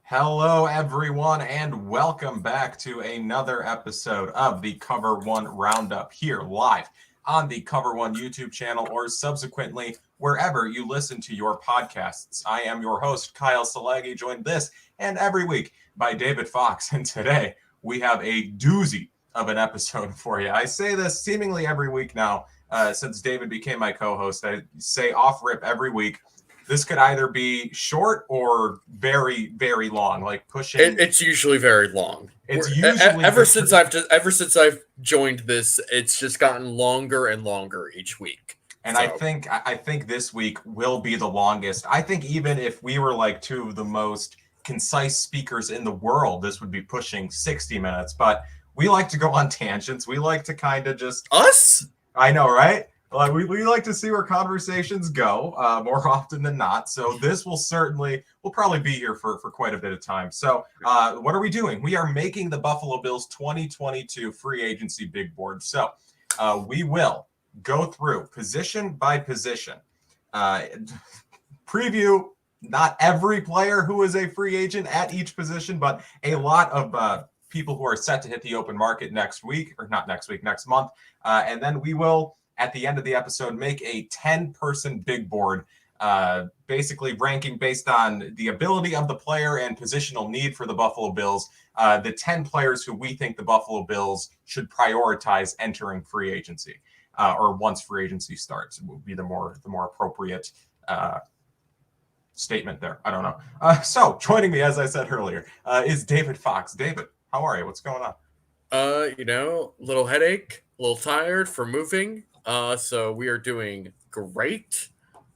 Hello, everyone, and welcome back to another episode of the Cover One Roundup here live on the Cover One YouTube channel or subsequently wherever you listen to your podcasts. I am your host, Kyle Silagyi, joined this and every week by David Fox, and today we have a doozy of an episode for you. I say this seemingly every week now since David became my co-host. I say off rip every week. This could either be short or very, very long, like pushing. It's usually very long. It's usually ever since I've joined this, it's just gotten longer and longer each week. And so. I think this week will be the longest. I think even if we were like two of the most concise speakers in the world, this would be pushing 60 minutes. But we like to go on tangents. We like to kind of just us. I know, right? We like to see where conversations go more often than not. So this we'll probably be here for quite a bit of time. So what are we doing? We are making the Buffalo Bills 2022 free agency big board. So we will go through position by position, preview not every player who is a free agent at each position, but a lot of people who are set to hit the open market next month. And then we will, at the end of the episode, make a 10-person big board, basically ranking based on the ability of the player and positional need for the Buffalo Bills, the 10 players who we think the Buffalo Bills should prioritize entering free agency, or once free agency starts. It would be the more appropriate statement there. I don't know. So joining me, as I said earlier, is David Fox. David, how are you? What's going on? Little headache, a little tired for moving. So we are doing great.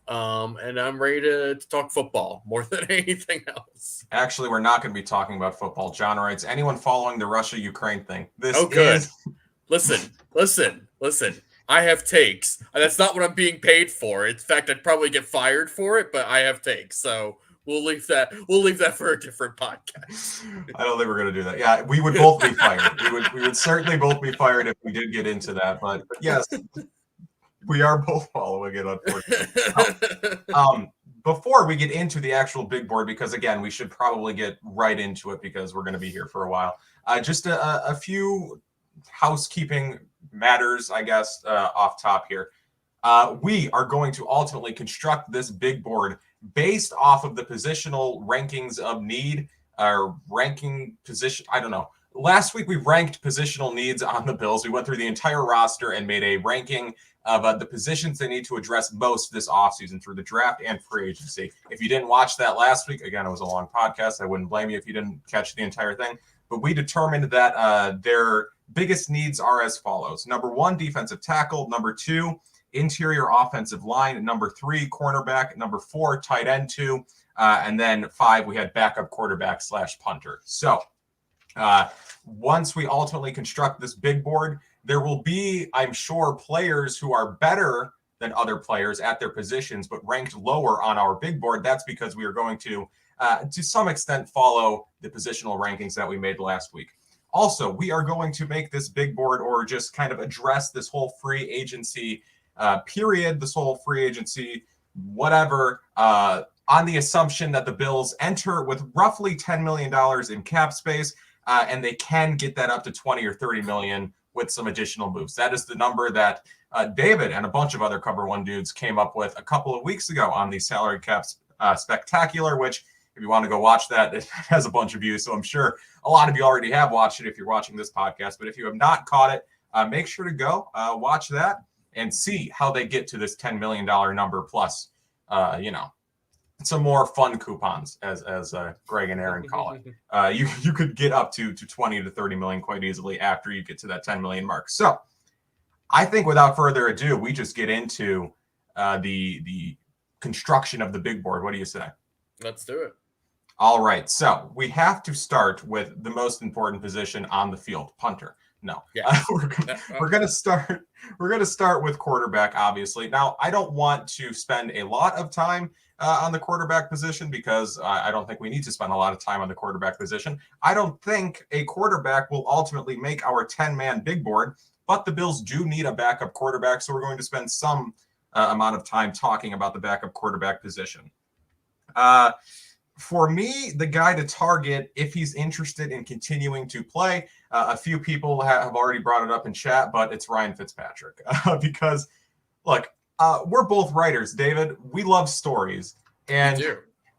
And I'm ready to talk football more than anything else. Actually, we're not going to be talking about football. John writes, anyone following the Russia-Ukraine thing? Good. Listen. I have takes. That's not what I'm being paid for. In fact, I'd probably get fired for it, but I have takes. So we'll leave that for a different podcast. I don't think we're going to do that. Yeah, we would both be fired. We would certainly both be fired if we did get into that. But yes, we are both following it, unfortunately. Before we get into the actual big board, because again, we should probably get right into it because we're going to be here for a while. Just a few housekeeping matters, I guess, off top here. We are going to ultimately construct this big board based off of the positional rankings of need, or ranking position. I don't know. Last week, we ranked positional needs on the Bills. We went through the entire roster and made a ranking of the positions they need to address most this offseason through the draft and free agency. If you didn't watch that last week, again, it was a long podcast. I wouldn't blame you if you didn't catch the entire thing. But we determined that their biggest needs are as follows. Number 1, defensive tackle. Number 2, interior offensive line. Number 3, cornerback. Number 4, tight end 2. And then 5, we had backup quarterback / punter. So once we ultimately construct this big board, there will be, I'm sure, players who are better than other players at their positions, but ranked lower on our big board. That's because we are going to some extent, follow the positional rankings that we made last week. Also, we are going to make this big board, or just kind of address this whole free agency period, this whole free agency, whatever, on the assumption that the Bills enter with roughly $10 million in cap space, and they can get that up to 20 or 30 million with some additional moves. That is the number that David and a bunch of other Cover One dudes came up with a couple of weeks ago on the Salary Cap Spectacular, which, if you want to go watch that, it has a bunch of views. So I'm sure a lot of you already have watched it if you're watching this podcast. But if you have not caught it, make sure to go watch that and see how they get to this $10 million number plus, some more fun coupons, as Greg and Aaron call it. You could get up to 20 to 30 million quite easily after you get to that 10 million mark. So I think without further ado, we just get into the construction of the big board. What do you say? Let's do it. All right. So we have to start with the most important position on the field, punter. No, yeah. We're gonna start with quarterback, obviously. Now, I don't want to spend a lot of time on the quarterback position because I don't think we need to spend a lot of time on the quarterback position. I don't think a quarterback will ultimately make our 10-man big board, but the Bills do need a backup quarterback, so we're going to spend some amount of time talking about the backup quarterback position. For me, the guy to target if he's interested in continuing to play, a few people have already brought it up in chat, but it's Ryan Fitzpatrick. Because, look, we're both writers, David. We love stories. And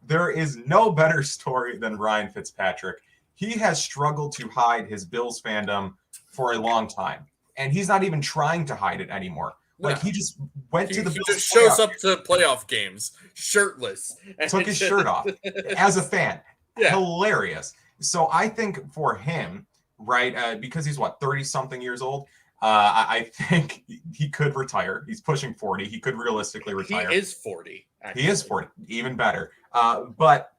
there is no better story than Ryan Fitzpatrick. He has struggled to hide his Bills fandom for a long time. And he's not even trying to hide it anymore. Like, he just went to the Bills. He just shows up to playoff games shirtless. Took his shirt off as a fan. Yeah. Hilarious. So I think for him, right, because he's, 30-something years old, I think he could retire. He's pushing 40. He could realistically retire. He is 40. Actually. He is 40. Even better. But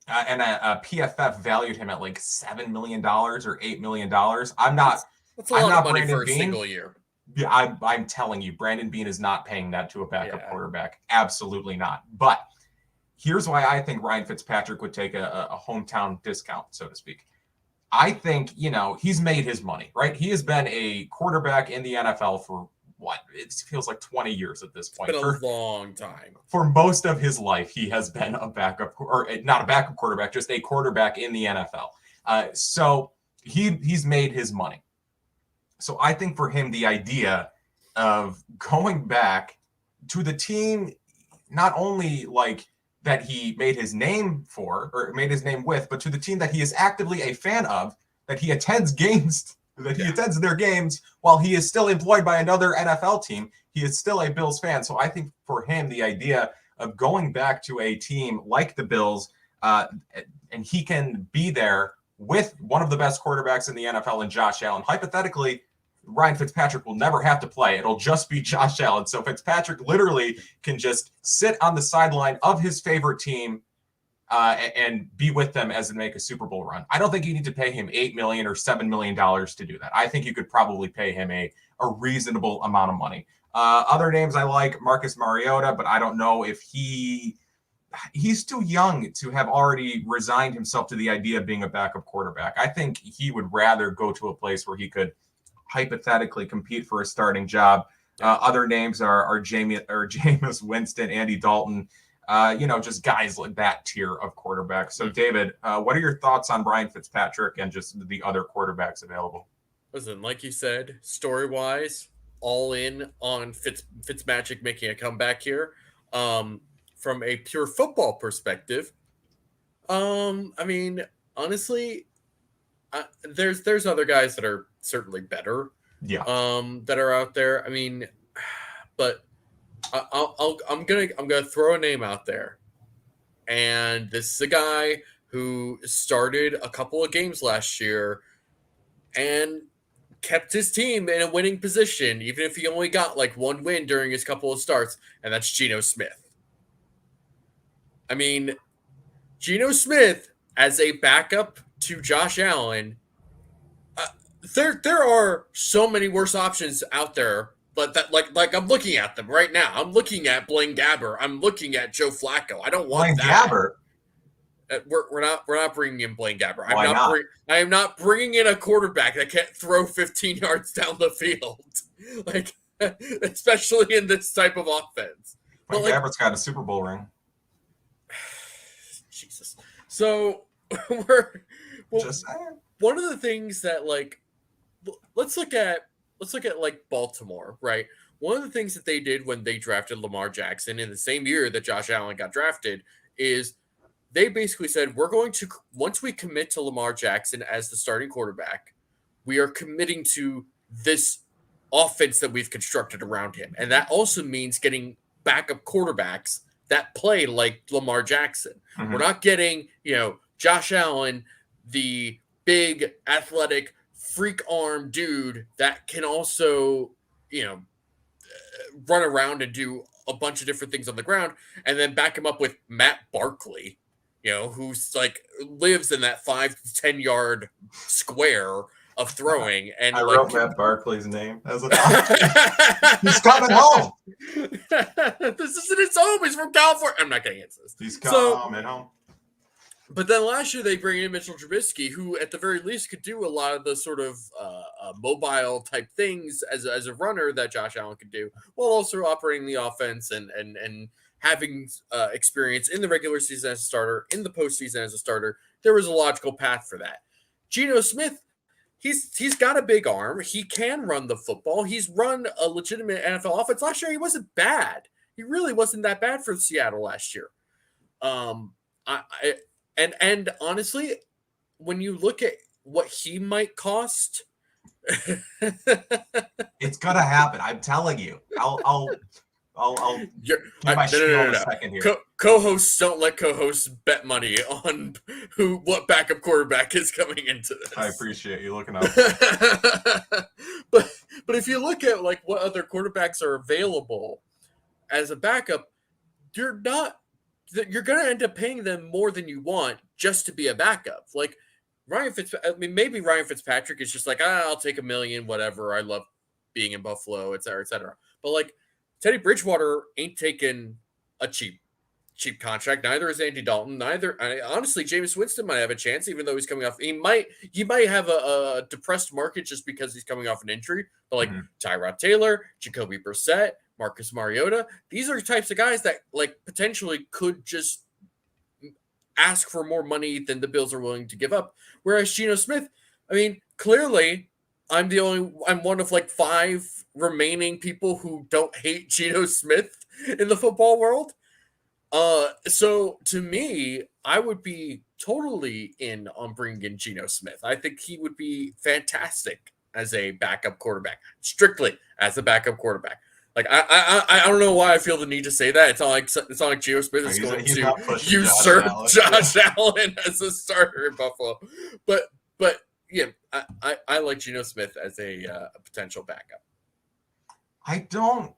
PFF valued him at like $7 million or $8 million. I'm not That's a lot of money for a single year. Yeah, I'm telling you, Brandon Beane is not paying that to a backup quarterback. Absolutely not. But here's why I think Ryan Fitzpatrick would take a hometown discount, so to speak. I think, he's made his money, right? He has been a quarterback in the NFL for it feels like 20 years at this point. It's been a long time. For most of his life, he has been a backup, or not a backup quarterback, just a quarterback in the NFL. So he's made his money. So I think for him, the idea of going back to the team, not only like that he made his name for or made his name with, but to the team that he is actively a fan of, that he attends games, that he attends their games while he is still employed by another NFL team. He is still a Bills fan. So I think for him, the idea of going back to a team like the Bills, and he can be there with one of the best quarterbacks in the NFL in Josh Allen. Hypothetically, Ryan Fitzpatrick will never have to play. It'll just be Josh Allen. So Fitzpatrick literally can just sit on the sideline of his favorite team and be with them as they make a Super Bowl run. I don't think you need to pay him $8 million or $7 million to do that. I think you could probably pay him a reasonable amount of money. Other names I like, Marcus Mariota, but I don't know if he's too young to have already resigned himself to the idea of being a backup quarterback. I think he would rather go to a place where he could hypothetically compete for a starting job. Other names are Jameis Winston, Andy Dalton, just guys like that tier of quarterbacks. So, David, what are your thoughts on Ryan Fitzpatrick and just the other quarterbacks available? Listen, like you said, story-wise, all in on Fitzmagic making a comeback here. From a pure football perspective, I mean, honestly, there's other guys that are certainly better. Yeah. That are out there. I mean, but I'm gonna throw a name out there, and this is a guy who started a couple of games last year and kept his team in a winning position, even if he only got like one win during his couple of starts, and that's Gino Smith. I mean, Gino Smith as a backup to Josh Allen. There are so many worse options out there, but that like I'm looking at them right now. I'm looking at Blaine Gabbert. I'm looking at Joe Flacco. I don't want Blaine Gabbert. We're not bringing in Blaine Gabbert. Why not? I am not bringing in a quarterback that can't throw 15 yards down the field, like especially in this type of offense. Blaine Gabbert's got a Super Bowl ring. Jesus. So Just saying. One of the things that let's look at like Baltimore, right? One of the things that they did when they drafted Lamar Jackson in the same year that Josh Allen got drafted is they basically said, we're going to, once we commit to Lamar Jackson as the starting quarterback, we are committing to this offense that we've constructed around him. And that also means getting backup quarterbacks that play like Lamar Jackson. Mm-hmm. We're not getting, Josh Allen, the big athletic freak arm dude that can also, run around and do a bunch of different things on the ground, and then back him up with Matt Barkley, who's like lives in that 5 to 10 yard square of throwing. And I wrote Matt Barkley's name as a he's coming home. This isn't his home. He's from California. I'm not getting into this. He's coming home. But then last year they bring in Mitchell Trubisky, who at the very least could do a lot of the sort of mobile type things as a runner that Josh Allen could do, while also operating the offense and having experience in the regular season as a starter, in the postseason as a starter, there was a logical path for that. Gino Smith, he's got a big arm. He can run the football. He's run a legitimate NFL offense. Last year, he wasn't bad. He really wasn't that bad for Seattle last year. And honestly, when you look at what he might cost, it's gonna happen. I'm telling you. I'll give my spiel in a second here. Co-hosts don't let co-hosts bet money on what backup quarterback is coming into this. I appreciate you looking out. But if you look at like what other quarterbacks are available as a backup, you're going to end up paying them more than you want just to be a backup. Like maybe Ryan Fitzpatrick is just like, I'll take $1 million, whatever. I love being in Buffalo, et cetera, et cetera. But like Teddy Bridgewater ain't taking a cheap contract. Neither is Andy Dalton. Honestly, Jameis Winston might have a chance, even though he's coming off. He might have a depressed market just because he's coming off an injury. But like Tyrod Taylor, Jacoby Brissett, Marcus Mariota, these are the types of guys that like potentially could just ask for more money than the Bills are willing to give up. Whereas Gino Smith, I mean, clearly I'm one of like 5 remaining people who don't hate Gino Smith in the football world. So to me, I would be totally in on bringing in Gino Smith. I think he would be fantastic as a backup quarterback, strictly as a backup quarterback. Like I don't know why I feel the need to say that. It's not like Gino Smith is going to usurp Josh Allen as a starter in Buffalo. But yeah, I like Gino Smith as a potential backup. I don't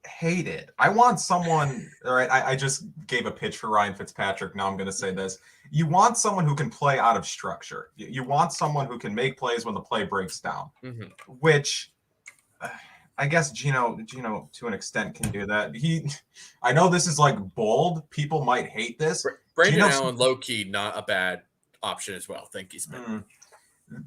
hate it. I want someone. All right, I just gave a pitch for Ryan Fitzpatrick. Now I'm going to say this: you want someone who can play out of structure. You want someone who can make plays when the play breaks down, which. I guess Gino to an extent can do that. I know this is like bold. People might hate this. Brandon Allen, low key, not a bad option as well. Thank you, Smith.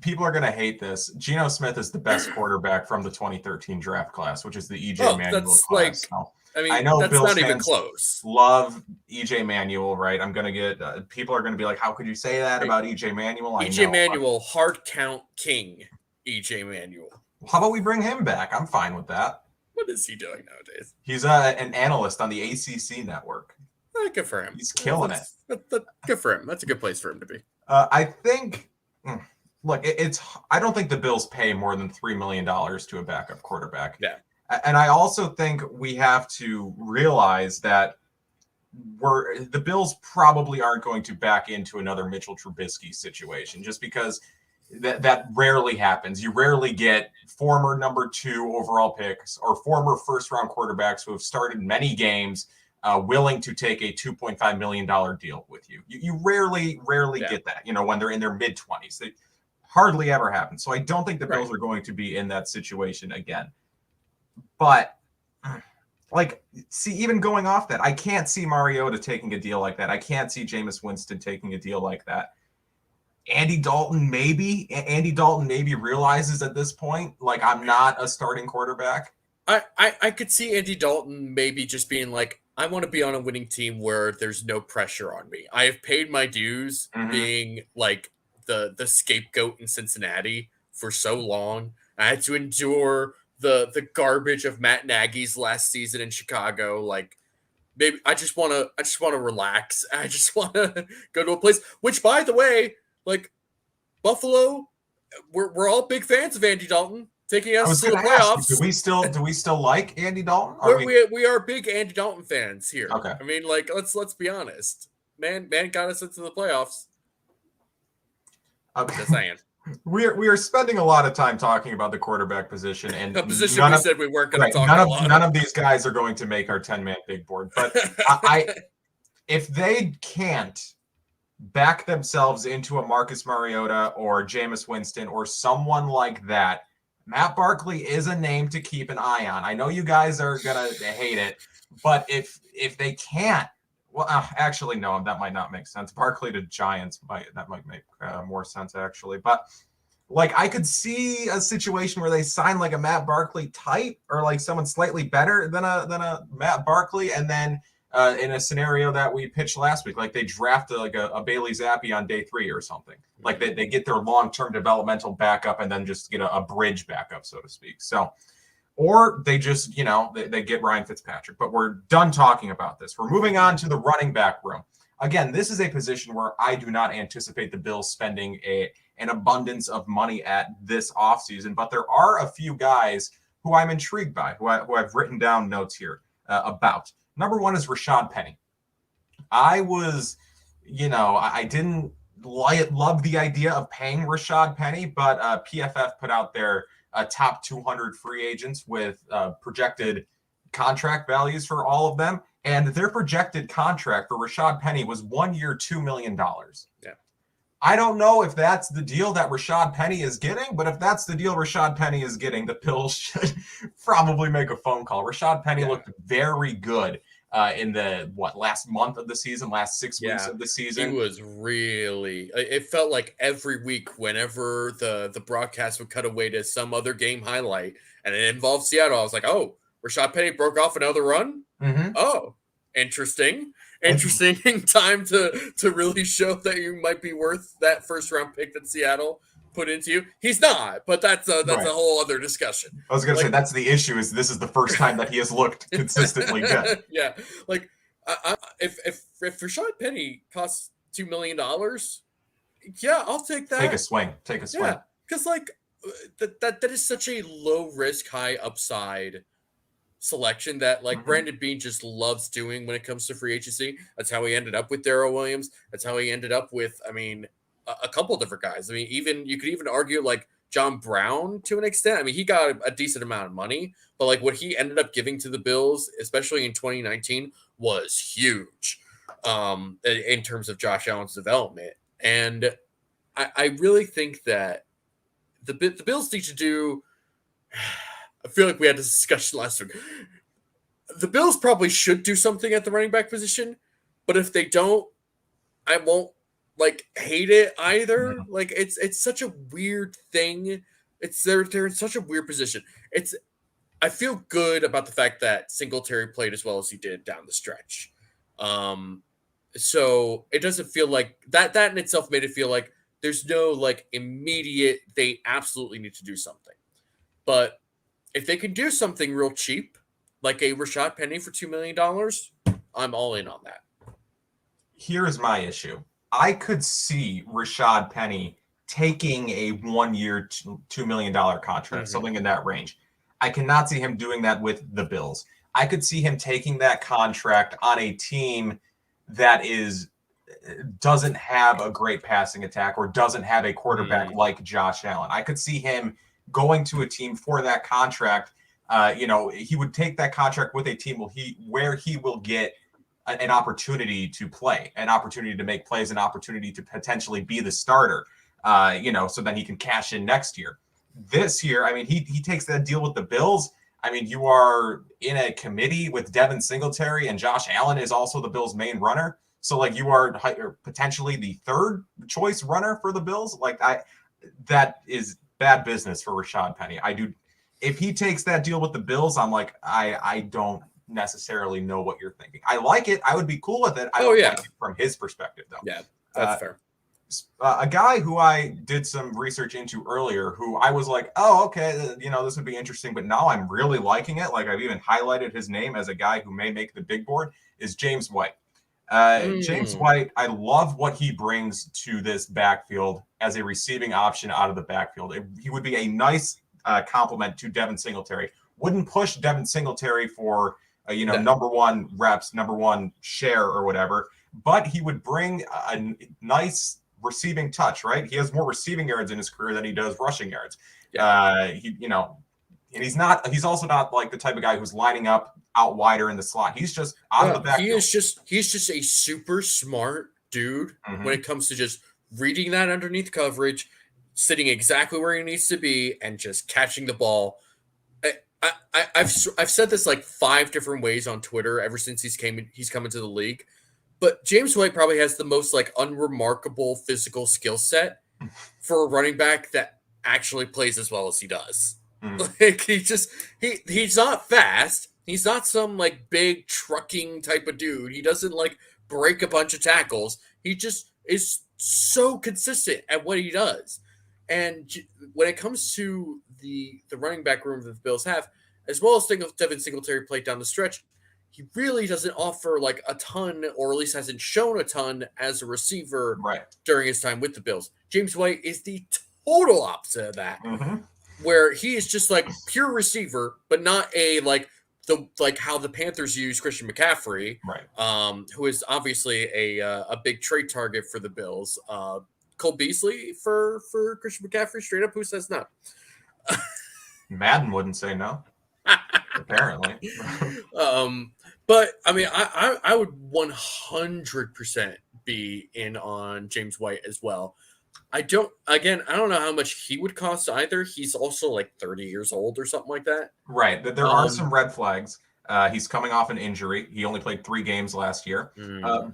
People are gonna hate this. Gino Smith is the best quarterback from the 2013 draft class, which is the EJ Manuel class. Like, I know that's Bills not even close. Love EJ Manuel, right? I'm gonna get people are gonna be like, "How could you say that about EJ Manuel?" EJ Manuel, hard count king. EJ Manuel. How about we bring him back? I'm fine with that. What is he doing nowadays? He's an analyst on the ACC network. Good for him. He's killing it. Good for him. That's a good place for him to be. I think, look, I don't think the Bills pay more than $3 million to a backup quarterback. Yeah. And I also think we have to realize that the Bills probably aren't going to back into another Mitchell Trubisky situation just because that rarely happens. You rarely get former number 2 overall picks or former first-round quarterbacks who have started many games willing to take a $2.5 million deal with you. You rarely get that, when they're in their mid-20s. It hardly ever happens. So I don't think the Bills are going to be in that situation again. But, even going off that, I can't see Mariota taking a deal like that. I can't see Jameis Winston taking a deal like that. Andy Dalton maybe realizes at this point, like, I'm not a starting quarterback. I could see Andy Dalton maybe just being like, I want to be on a winning team where there's no pressure on me. I have paid my dues being like the scapegoat in Cincinnati for so long. I had to endure the garbage of Matt Nagy's last season in Chicago. Like, maybe I just want to relax. I just want to go to a place, which, by the way, like Buffalo, we're all big fans of Andy Dalton taking us to the playoffs. Do we still like Andy Dalton? We are big Andy Dalton fans here. Okay. I mean, like, let's be honest. Man got us into the playoffs. Just saying. We are spending a lot of time talking about the quarterback position, and the position we said we weren't going to talk about. None of these guys are going to make our 10-man big board. But if they can't back themselves into a Marcus Mariota or Jameis Winston or someone like that, Matt Barkley is a name to keep an eye on. I know you guys are gonna hate it, but if they can't, well, actually no, that might not make sense. Barkley to Giants might make more sense actually. But like, I could see a situation where they sign like a Matt Barkley type or like someone slightly better than a Matt Barkley, and then in a scenario that we pitched last week, like they draft a Bailey Zappi on day 3 or something. Like they get their long-term developmental backup and then just get a bridge backup, so to speak. So, or they just, they get Ryan Fitzpatrick. But we're done talking about this. We're moving on to the running back room. Again, this is a position where I do not anticipate the Bills spending an abundance of money at this offseason, but there are a few guys who I'm intrigued by, who I've written down notes here about. Number one is Rashad Penny. I was, I didn't love the idea of paying Rashad Penny, but PFF put out their top 200 free agents with projected contract values for all of them. And their projected contract for Rashad Penny was 1 year, $2 million. Yeah. I don't know if that's the deal that Rashad Penny is getting, but if that's the deal Rashad Penny is getting, the Bills should probably make a phone call. Rashad Penny looked very good in the last month of the season, last 6 weeks of the season. He was really. It felt like every week, whenever the broadcast would cut away to some other game highlight, and it involved Seattle, I was like, "Oh, Rashad Penny broke off another run. Mm-hmm. Oh, interesting time to really show that you might be worth that first round pick that Seattle put into you. He's not, but that's a whole other discussion. I was gonna say that's the issue. Is this is the first time that he has looked consistently good? Yeah, like if Rashad Penny costs $2 million, yeah, I'll take that. Take a swing. Yeah, because that is such a low risk, high upside selection that Brandon Beane just loves doing when it comes to free agency. That's how he ended up with Darrell Williams. That's how he ended up with, a couple different guys. Even you could even argue John Brown to an extent. He got a decent amount of money, but what he ended up giving to the Bills, especially in 2019, was huge in terms of Josh Allen's development. And I really think that the Bills need to do. I feel like we had this discussion last week. The Bills probably should do something at the running back position, but if they don't, I won't hate it either. Yeah. It's such a weird thing. They're in such a weird position. I feel good about the fact that Singletary played as well as he did down the stretch. So it doesn't feel like that in itself made it feel like there's no immediate, they absolutely need to do something. But if they can do something real cheap, like a Rashad Penny for $2 million, I'm all in on that. Here's my issue. I could see Rashad Penny taking a 1 year, $2 million contract, something in that range. I cannot see him doing that with the Bills. I could see him taking that contract on a team that doesn't have a great passing attack or doesn't have a quarterback like Josh Allen. I could see him going to a team for that contract. He would take that contract with a team where he will get an opportunity to play, an opportunity to make plays, an opportunity to potentially be the starter, so then he can cash in next year. This year, he takes that deal with the Bills. You are in a committee with Devin Singletary, and Josh Allen is also the Bills' main runner. So, you are potentially the third choice runner for the Bills. That is bad business for Rashad Penny. If he takes that deal with the Bills, I'm I don't necessarily know what you're thinking. I like it. I would be cool with it. I don't like it from his perspective, though. Yeah, that's fair. A guy who I did some research into earlier, who I was like, oh, okay, this would be interesting, but now I'm really liking it. I've even highlighted his name as a guy who may make the big board, is James White. James White, I love what he brings to this backfield as a receiving option out of the backfield. He would be a nice complement to Devin Singletary. Wouldn't push Devin Singletary for number one reps, number one share or whatever, but he would bring a nice receiving touch, right? He has more receiving yards in his career than he does rushing yards. And he's also not the type of guy who's lining up out wider in the slot. He's just out of the backfield. He's just a super smart dude when it comes to just reading that underneath coverage, sitting exactly where he needs to be, and just catching the ball. I've said this 5 different ways on Twitter ever since he's come into the league. But James White probably has the most unremarkable physical skill set for a running back that actually plays as well as he does. He's not fast, He's not some like big trucking type of dude. He doesn't like break a bunch of tackles. He just is so consistent at what he does. And when it comes to the running back room that the Bills have, as well as Devin Singletary played down the stretch, he really doesn't offer like a ton, or at least hasn't shown a ton as a receiver during his time with the Bills. James White is the total opposite of that, where he is just like pure receiver, but not a like how the Panthers use Christian McCaffrey, who is obviously a big trade target for the Bills. Cole Beasley for Christian McCaffrey, straight up, who says no? Madden wouldn't say no. Apparently. But I mean, I would 100% be in on James White as well. I don't know how much he would cost either. He's also like 30 years old or something like that. Right. There are some red flags. He's coming off an injury. He only played 3 games last year.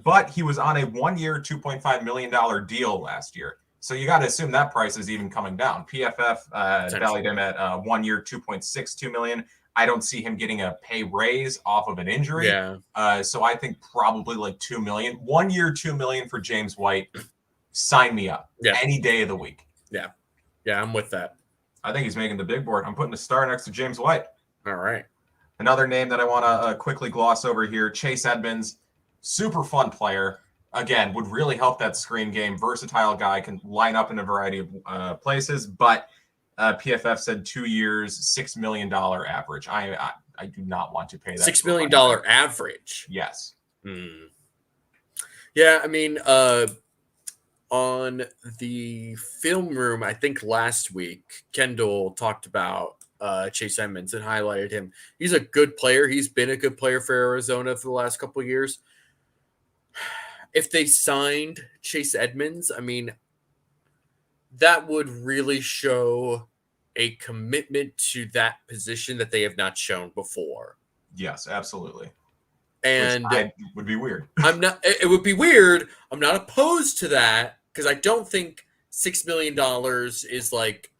But he was on a 1-year, $2.5 million deal last year. So you got to assume that price is even coming down. PFF valued him at 1 year, $2.62 million. I don't see him getting a pay raise off of an injury. So I think probably like $2 million. 1 year, $2 million for James White. Sign me up. Any day of the week. Yeah, I'm with that. I think he's making the big board. I'm putting a star next to James White. All right. Another name that I want to quickly gloss over here, Chase Edmonds. Super fun player. Again, would really help that screen game. Versatile guy, can line up in a variety of places. But PFF said 2 years, $6 million average. I do not want to pay that. $6 million average? Yes. Yeah, I mean, on the film room, I think last week, Kendall talked about Chase Edmonds and highlighted him. He's a good player. He's been a good player for Arizona for the last couple of years. If they signed Chase Edmonds, I mean, that would really show a commitment to that position that they have not shown before. Yes, absolutely. And it would be weird. It would be weird. I'm not opposed to that because I don't think $6 million is like,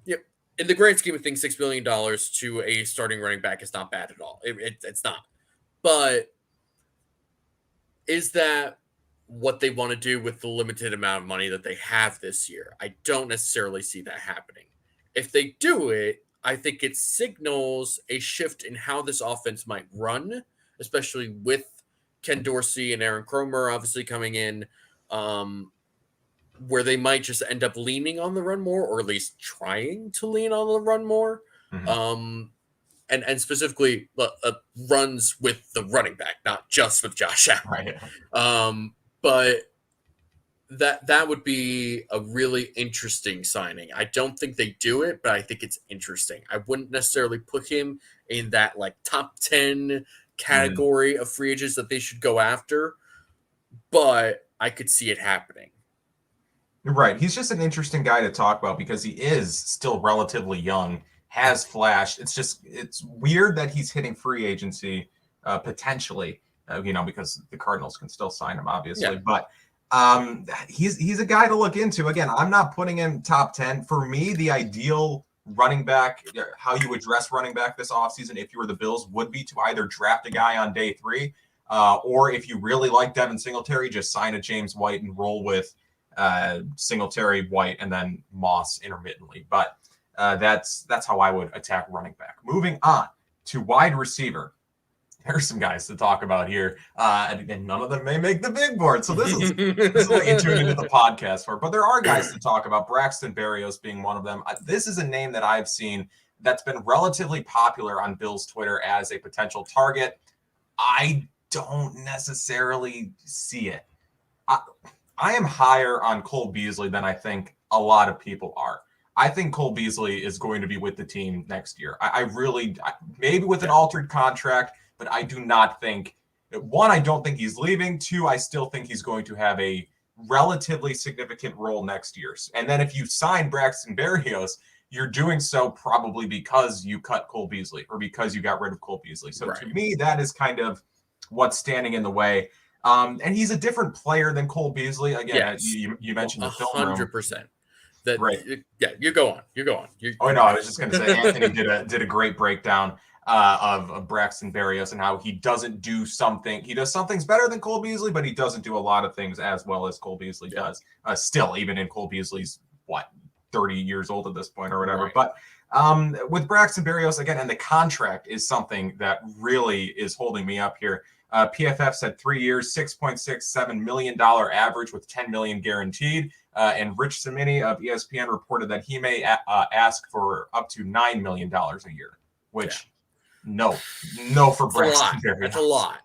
in the grand scheme of things, $6 million to a starting running back is not bad at all. It's not. But is that what they want to do with the limited amount of money that they have this year? I don't necessarily see that happening. If they do it, I think it signals a shift in how this offense might run, especially with Ken Dorsey and Aaron Kromer obviously coming in, where they might just end up leaning on the run more, or at least trying to lean on the run more. And specifically runs with the running back, not just with Josh Allen. But that would be a really interesting signing. I don't think they do it, but I think it's interesting. I wouldn't necessarily put him in that like top 10 category of free agents that they should go after, but I could see it happening. Right. He's just an interesting guy to talk about because he is still relatively young, has flashed. It's weird that he's hitting free agency potentially, because the Cardinals can still sign him, obviously. But he's a guy to look into. Again, I'm not putting him top 10. For me, the ideal running back, how you address running back this offseason, if you were the Bills, would be to either draft a guy on day 3, or if you really like Devin Singletary, just sign a James White and roll with Singletary, White, and then Moss intermittently. But that's how I would attack running back. Moving on to wide receiver. There's some guys to talk about here, and none of them may make the big board. So this is what you tune into the podcast for. But there are guys to talk about, Braxton Berrios being one of them. This is a name that I've seen that's been relatively popular on Bill's Twitter as a potential target. I don't necessarily see it. I am higher on Cole Beasley than I think a lot of people are. I think Cole Beasley is going to be with the team next year. I really, maybe with an altered contract, but I do not think, 1, I don't think he's leaving. 2, I still think he's going to have a relatively significant role next year. And then if you sign Braxton Berrios, you're doing so probably because you cut Cole Beasley or because you got rid of Cole Beasley. So to me, that is kind of what's standing in the way. And he's a different player than Cole Beasley. Again, you mentioned the film room. 100%. You go on. I was just going to say Anthony did a great breakdown. of Braxton Berrios and how he doesn't do something. He does some things better than Cole Beasley, but he doesn't do a lot of things as well as Cole Beasley does. Still, even in Cole Beasley's, 30 years old at this point or whatever. Right. But with Braxton Berrios, again, and the contract is something that really is holding me up here. PFF said 3 years, $6.67 million average with $10 million guaranteed. And Rich Cimini of ESPN reported that he may ask for up to $9 million a year, which no for Braxton Berrios. That's a lot.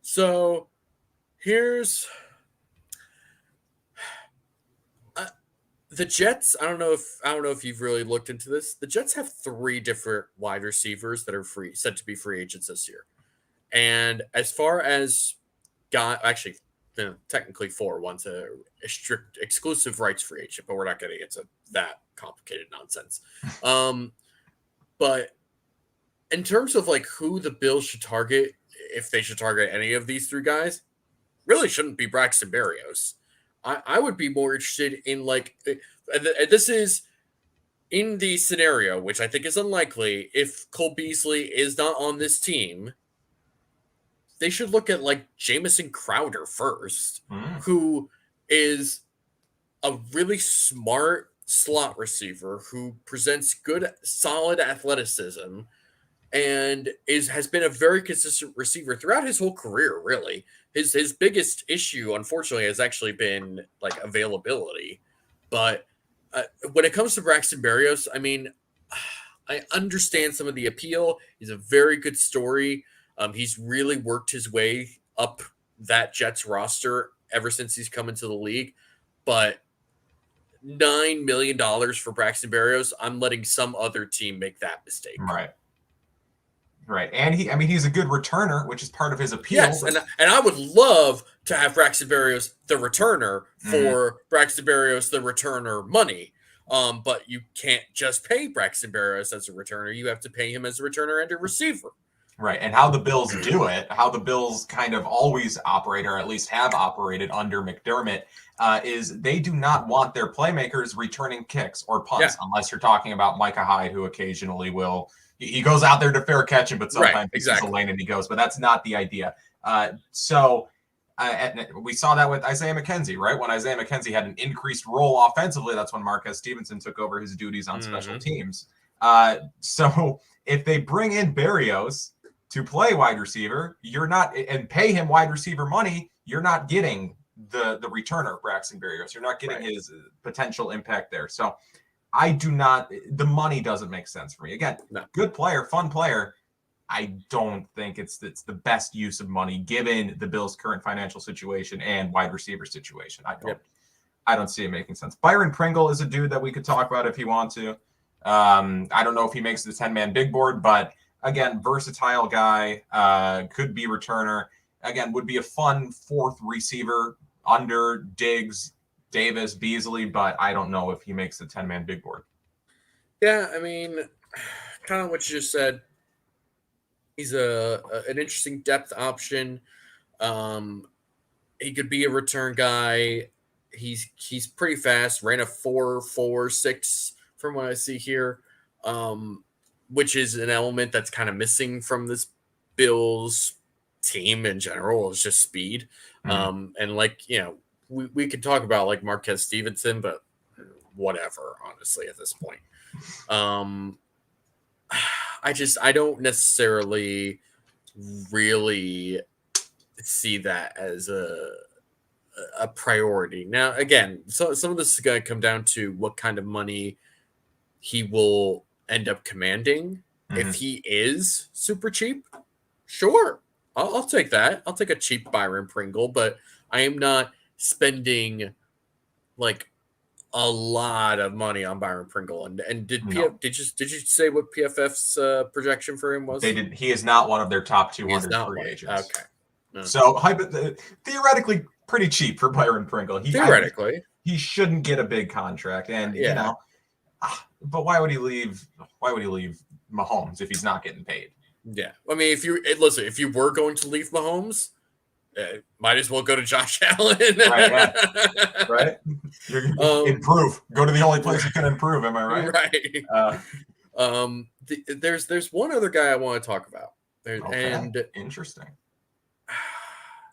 So here's the Jets. I don't know if you've really looked into this. The Jets have 3 different wide receivers that are set to be free agents this year. And as far as technically 4. One's a strict exclusive rights free agent, but we're not getting into that complicated nonsense. But in terms of like who the Bills should target, if they should target any of these 3 guys, really shouldn't be Braxton Berrios. I would be more interested in like, and this is in the scenario, which I think is unlikely, if Cole Beasley is not on this team, they should look at like Jamison Crowder first, who is a really smart slot receiver who presents good, solid athleticism and has been a very consistent receiver throughout his whole career, really. His biggest issue, unfortunately, has actually been like availability. But when it comes to Braxton Berrios, I mean, I understand some of the appeal. He's a very good story. He's really worked his way up that Jets roster ever since he's come into the league. But $9 million for Braxton Berrios, I'm letting some other team make that mistake. Right. And he's a good returner, which is part of his appeal. Yes, and I would love to have Braxton Berrios the returner for Braxton Berrios the returner money. But you can't just pay Braxton Berrios as a returner. You have to pay him as a returner and a receiver. Right. And how the Bills do it, how the Bills kind of always operate, or at least have operated under McDermott, is they do not want their playmakers returning kicks or punts, unless you're talking about Micah Hyde, who occasionally will. He goes out there to fair catch him, but sometimes he's a lane and he goes. But that's not the idea. So we saw that with Isaiah McKenzie, right? When Isaiah McKenzie had an increased role offensively, that's when Marquez Stevenson took over his duties on special teams. So if they bring in Berrios to play wide receiver, you're not, and pay him wide receiver money, you're not getting the returner, Braxton Berrios. You're not getting his potential impact there. So I do not, the money doesn't make sense for me. Again, good player, fun player. I don't think it's the best use of money given the Bills' current financial situation and wide receiver situation. I don't see it making sense. Byron Pringle is a dude that we could talk about if you want to. I don't know if he makes the 10-man big board, but again, versatile guy, could be returner. Again, would be a fun 4th receiver under Diggs, Davis, Beasley, but I don't know if he makes the 10-man big board. Yeah, I mean, kind of what you just said. He's an interesting depth option. He could be a return guy. He's pretty fast. Ran a 4.46 from what I see here, which is an element that's kind of missing from this Bills team in general. Is just speed. And like, you know, we could talk about like Marquez Stevenson, but whatever, honestly, at this point. I don't necessarily really see that as a priority. Now, again, so some of this is going to come down to what kind of money he will end up commanding. If he is super cheap, sure, I'll take that. I'll take a cheap Byron Pringle, but I am not spending like a lot of money on Byron Pringle. And did you say what PFF's projection for him was? They did. He is not one of their top 200 free agents. Okay. No. So theoretically, pretty cheap for Byron Pringle. Theoretically, he shouldn't get a big contract, and you know, but why would he leave? Why would he leave Mahomes if he's not getting paid? Yeah, I mean, if you were going to leave Mahomes, might as well go to Josh Allen. Right. Improve. Go to the only place you can improve. Am I right? Right. there's one other guy I want to talk about. And interesting.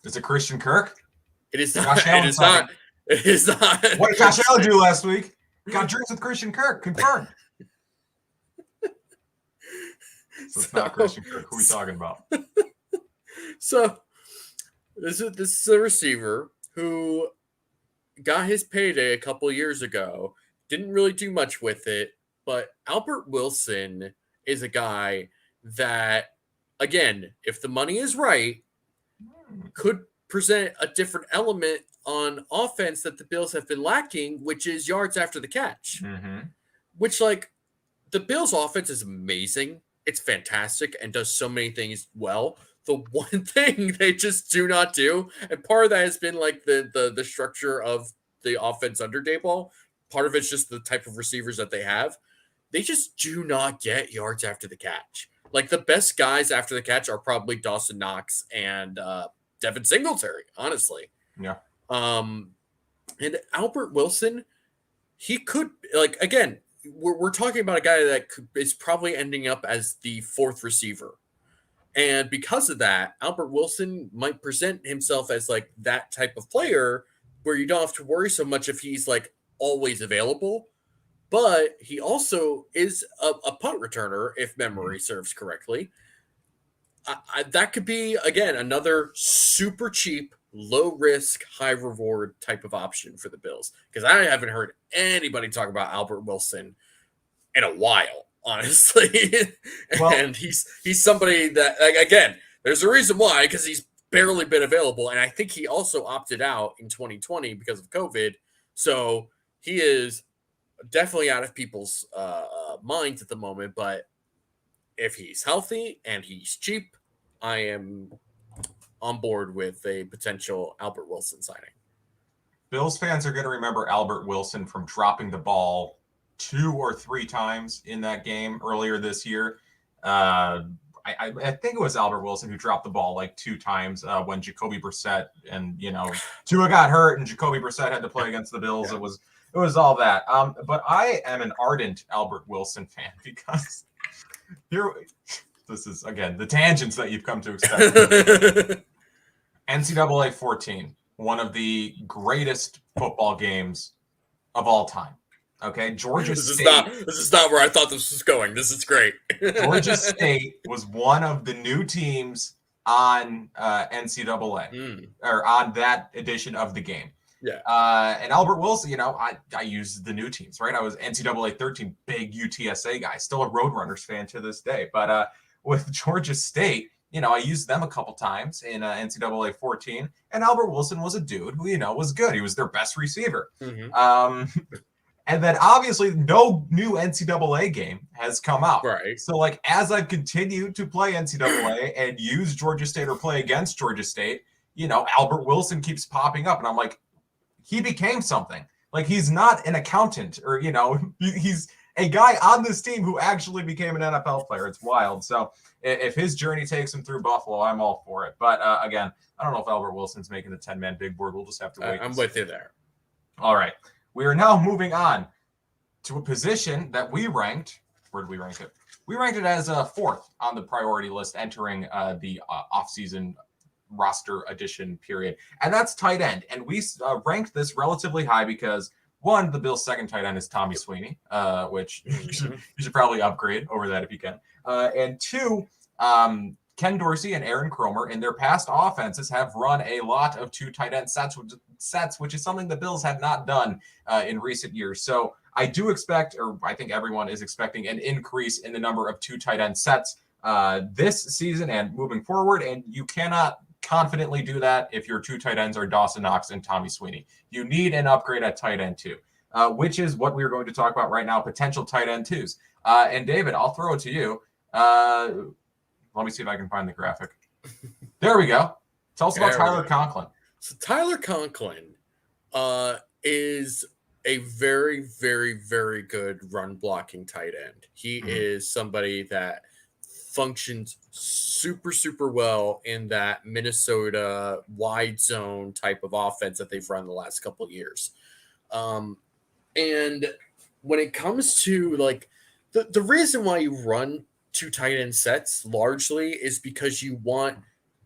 Is it Christian Kirk? It is not. It is not. It is not. What did Josh Allen do last week? Got drinks with Christian Kirk. Confirmed. So it's not Christian Kirk. Who are we talking about? So this is a receiver who got his payday a couple of years ago. Didn't really do much with it, but Albert Wilson is a guy that, again, if the money is right, could present a different element on offense that the Bills have been lacking, which is yards after the catch. Which, like, the Bills' offense is amazing. It's fantastic and does so many things well. The one thing they just do not do, and part of that has been like the structure of the offense under Daboll. Part of it's just the type of receivers that they have. They just do not get yards after the catch. Like, the best guys after the catch are probably Dawson Knox and Devin Singletary, honestly. Yeah. And Albert Wilson, he could, like, again, we're talking about a guy that is probably ending up as the fourth receiver. And because of that, Albert Wilson might present himself as like that type of player where you don't have to worry so much if he's like always available. But he also is a punt returner, if memory serves correctly. That could be, again, another super cheap, low risk, high reward type of option for the Bills. Because I haven't heard anybody talk about Albert Wilson in a while, honestly. And he's somebody that, like, again, there's a reason why, because he's barely been available. And I think he also opted out in 2020 because of COVID. So he is definitely out of people's minds at the moment. But if he's healthy and he's cheap, I am on board with a potential Albert Wilson signing. Bills fans are going to remember Albert Wilson from dropping the ball 2 or 3 times in that game earlier this year. I think it was Albert Wilson who dropped the ball like 2 times when Jacoby Brissett and, Tua got hurt and Jacoby Brissett had to play against the Bills. Yeah. It was all that. But I am an ardent Albert Wilson fan because this is, again, the tangents that you've come to expect. NCAA 14, one of the greatest football games of all time. Okay, Georgia State. This is not where I thought this was going. This is great. Georgia State was one of the new teams on NCAA or on that edition of the game. Yeah. And Albert Wilson, I used the new teams, right? I was NCAA 13, big UTSA guy, still a Roadrunners fan to this day. But with Georgia State, I used them a couple times in NCAA 14, and Albert Wilson was a dude who, was good. He was their best receiver. And then obviously no new NCAA game has come out. Right. So like as I've continued to play NCAA and use Georgia State or play against Georgia State, Albert Wilson keeps popping up. And I'm like, he became something. Like he's not an accountant or, he's a guy on this team who actually became an NFL player. It's wild. So if his journey takes him through Buffalo, I'm all for it. But again, I don't know if Albert Wilson's making the 10-man big board. We'll just have to wait. I'm with you there. All right. We are now moving on to a position that we ranked. Where did we rank it? We ranked it as a 4th on the priority list entering the offseason roster addition period. And that's tight end. And we ranked this relatively high because, one, the Bills' second tight end is Tommy Sweeney, which you should probably upgrade over that if you can. And 2, Ken Dorsey and Aaron Kromer in their past offenses have run a lot of 2 tight end sets, which is something the Bills have not done in recent years. So I do expect, or I think everyone is expecting, an increase in the number of 2 tight end sets this season and moving forward. And you cannot confidently do that if your 2 tight ends are Dawson Knox and Tommy Sweeney. You need an upgrade at tight end too, which is what we're going to talk about right now, potential tight end twos. And David, I'll throw it to you. Let me see if I can find the graphic. There we go. Tell us about Tyler Conklin. So Tyler Conklin is a very, very, very good run blocking tight end. He is somebody that functions super, super well in that Minnesota wide zone type of offense that they've run the last couple of years. And when it comes to like The reason why you run 2 tight end sets largely is because you want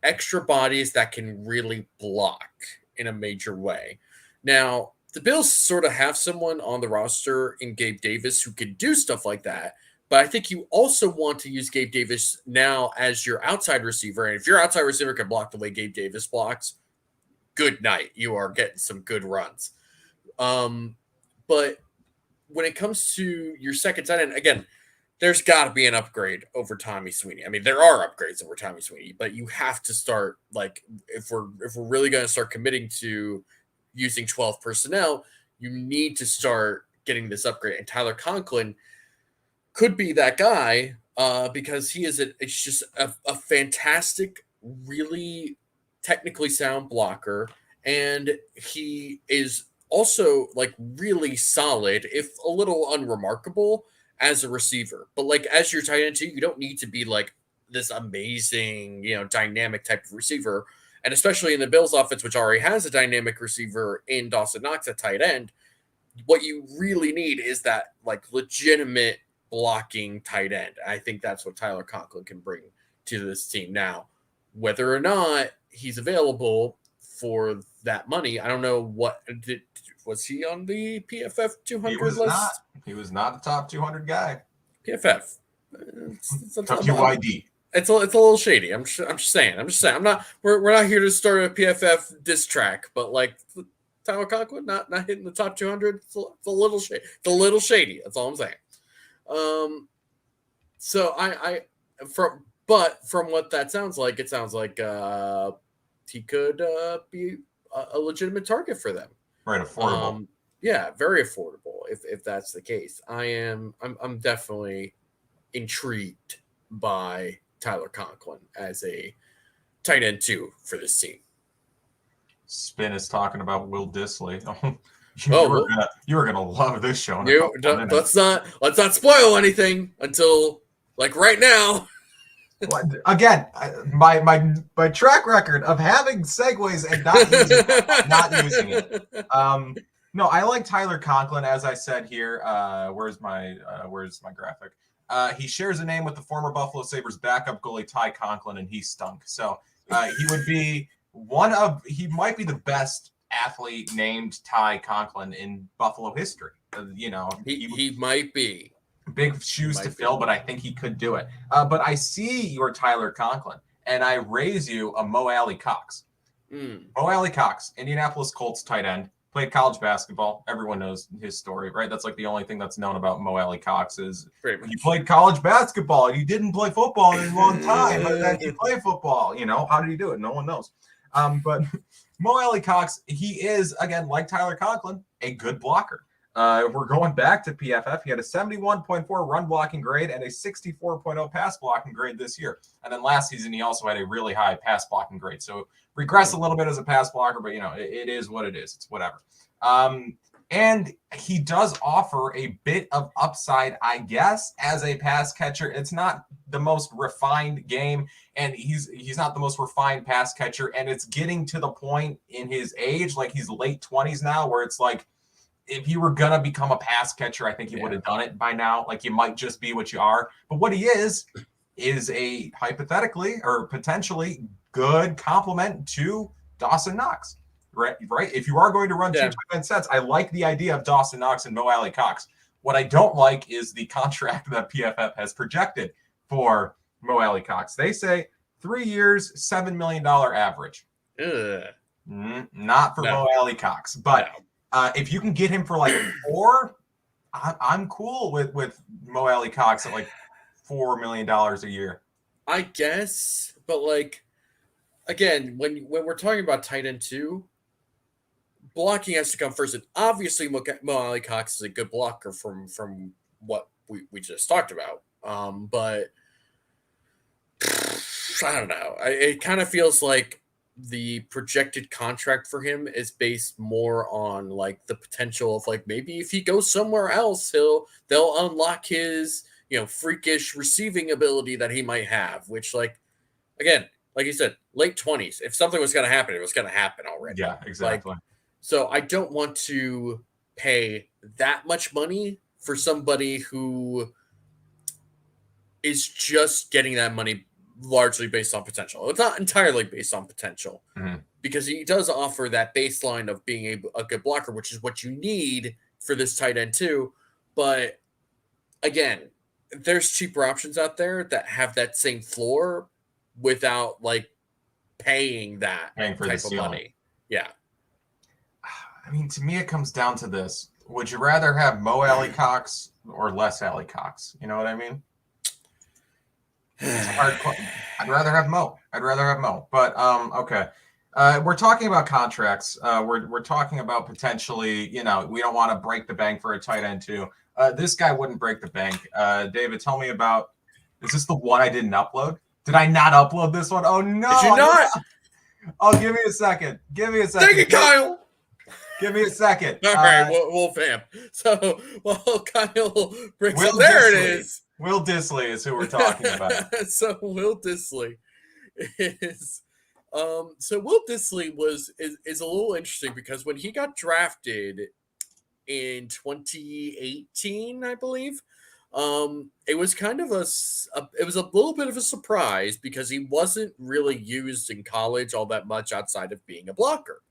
extra bodies that can really block in a major way. Now, the Bills sort of have someone on the roster in Gabe Davis who can do stuff like that. But I think you also want to use Gabe Davis now as your outside receiver. And if your outside receiver can block the way Gabe Davis blocks, good night. You are getting some good runs. But when it comes to your second tight end, again, there's got to be an upgrade over Tommy Sweeney. I mean, there are upgrades over Tommy Sweeney, but you have to start, like, if we're really going to start committing to using 12 personnel, you need to start getting this upgrade. And Tyler Conklin could be that guy because he is it's just a fantastic, really technically sound blocker, and he is also like really solid, if a little unremarkable, as a receiver. But like as your tight end too, you don't need to be like this amazing, dynamic type of receiver. And especially in the Bills offense, which already has a dynamic receiver in Dawson Knox at tight end, what you really need is that like legitimate blocking tight end. I think that's what Tyler Conklin can bring to this team. Now, whether or not he's available for that money, I don't know was he on the PFF 200 list? He was not a top 200 guy. PFF. It's WYD. It's a little shady. I'm just saying. I'm not. We're not here to start a PFF diss track, but like Tyler Conklin not hitting the top 200. It's a little shady. It's a little shady. That's all I'm saying. So from what that sounds like, it sounds like he could be a legitimate target for them. Right, affordable. Yeah, very affordable. If that's the case, I'm definitely intrigued by Tyler Conklin as a tight end 2 for this team. Spin is talking about Will Disley. You were gonna love this show. Let's not spoil anything until like right now. Again, my track record of having segues and not using it. No, I like Tyler Conklin, as I said here. Where's my graphic? He shares a name with the former Buffalo Sabres backup goalie Ty Conklin, and he stunk. So he would be he might be the best athlete named Ty Conklin in Buffalo history. He might be. Big shoes to fill, but I think he could do it. But I see your Tyler Conklin, and I raise you a Mo AlieCox. Mo AlieCox, Indianapolis Colts tight end, played college basketball. Everyone knows his story, right? That's like the only thing that's known about Mo AlieCox is he played college basketball, and he didn't play football in a long time, but then he played football. How did he do it? No one knows. But Mo AlieCox, he is, again, like Tyler Conklin, a good blocker. We're going back to PFF. He had a 71.4 run blocking grade and a 64.0 pass blocking grade this year. And then last season, he also had a really high pass blocking grade. So regressed a little bit as a pass blocker, but, it is what it is. It's whatever. And he does offer a bit of upside, I guess, as a pass catcher. It's not the most refined game, and he's not the most refined pass catcher. And it's getting to the point in his age, like he's late 20s now, where it's like, if you were going to become a pass catcher, I think you would have done it by now. Like, you might just be what you are. But what he is a hypothetically or potentially good complement to Dawson Knox, right? If you are going to run 2 tight end sets, I like the idea of Dawson Knox and Mo AlieCox. What I don't like is the contract that PFF has projected for Mo AlieCox. They say 3 years, $7 million average. Not for Mo AlieCox, but... if you can get him for like 4, I'm cool with Mo AlieCox at like $4 million a year. I guess, but like, again, when we're talking about tight end 2, blocking has to come first. And obviously, Mo AlieCox is a good blocker from what we just talked about. But I don't know. It kind of feels like the projected contract for him is based more on like the potential of like maybe if he goes somewhere else, they'll unlock his freakish receiving ability that he might have. Which, like, again, like you said, late 20s. If something was going to happen, it was going to happen already. Yeah, exactly. So I don't want to pay that much money for somebody who is just getting that money largely based on potential. It's not entirely based on potential because he does offer that baseline of being a good blocker, which is what you need for this tight end too. But again, there's cheaper options out there that have that same floor without like paying that for type the of ceiling. money. Yeah. I mean, to me, it comes down to this. Would you rather have Mo AlieCox or less AlieCox? You know what I mean? It's a hard question. I'd rather have Mo. But okay. We're talking about contracts. We're talking about potentially, we don't want to break the bank for a tight end too. This guy wouldn't break the bank. David, tell me about. Is this the one I didn't upload? Did I not upload this one? Oh no! Did you not? Oh, give me a second. Thank you, Kyle. Give me a second. All right, we'll vamp. So, Kyle brings up. There it is. Will Disley is who we're talking about. So Will Disley is so Will Disley is a little interesting because when he got drafted in 2018, I believe, it was kind of it was a little bit of a surprise because he wasn't really used in college all that much outside of being a blocker.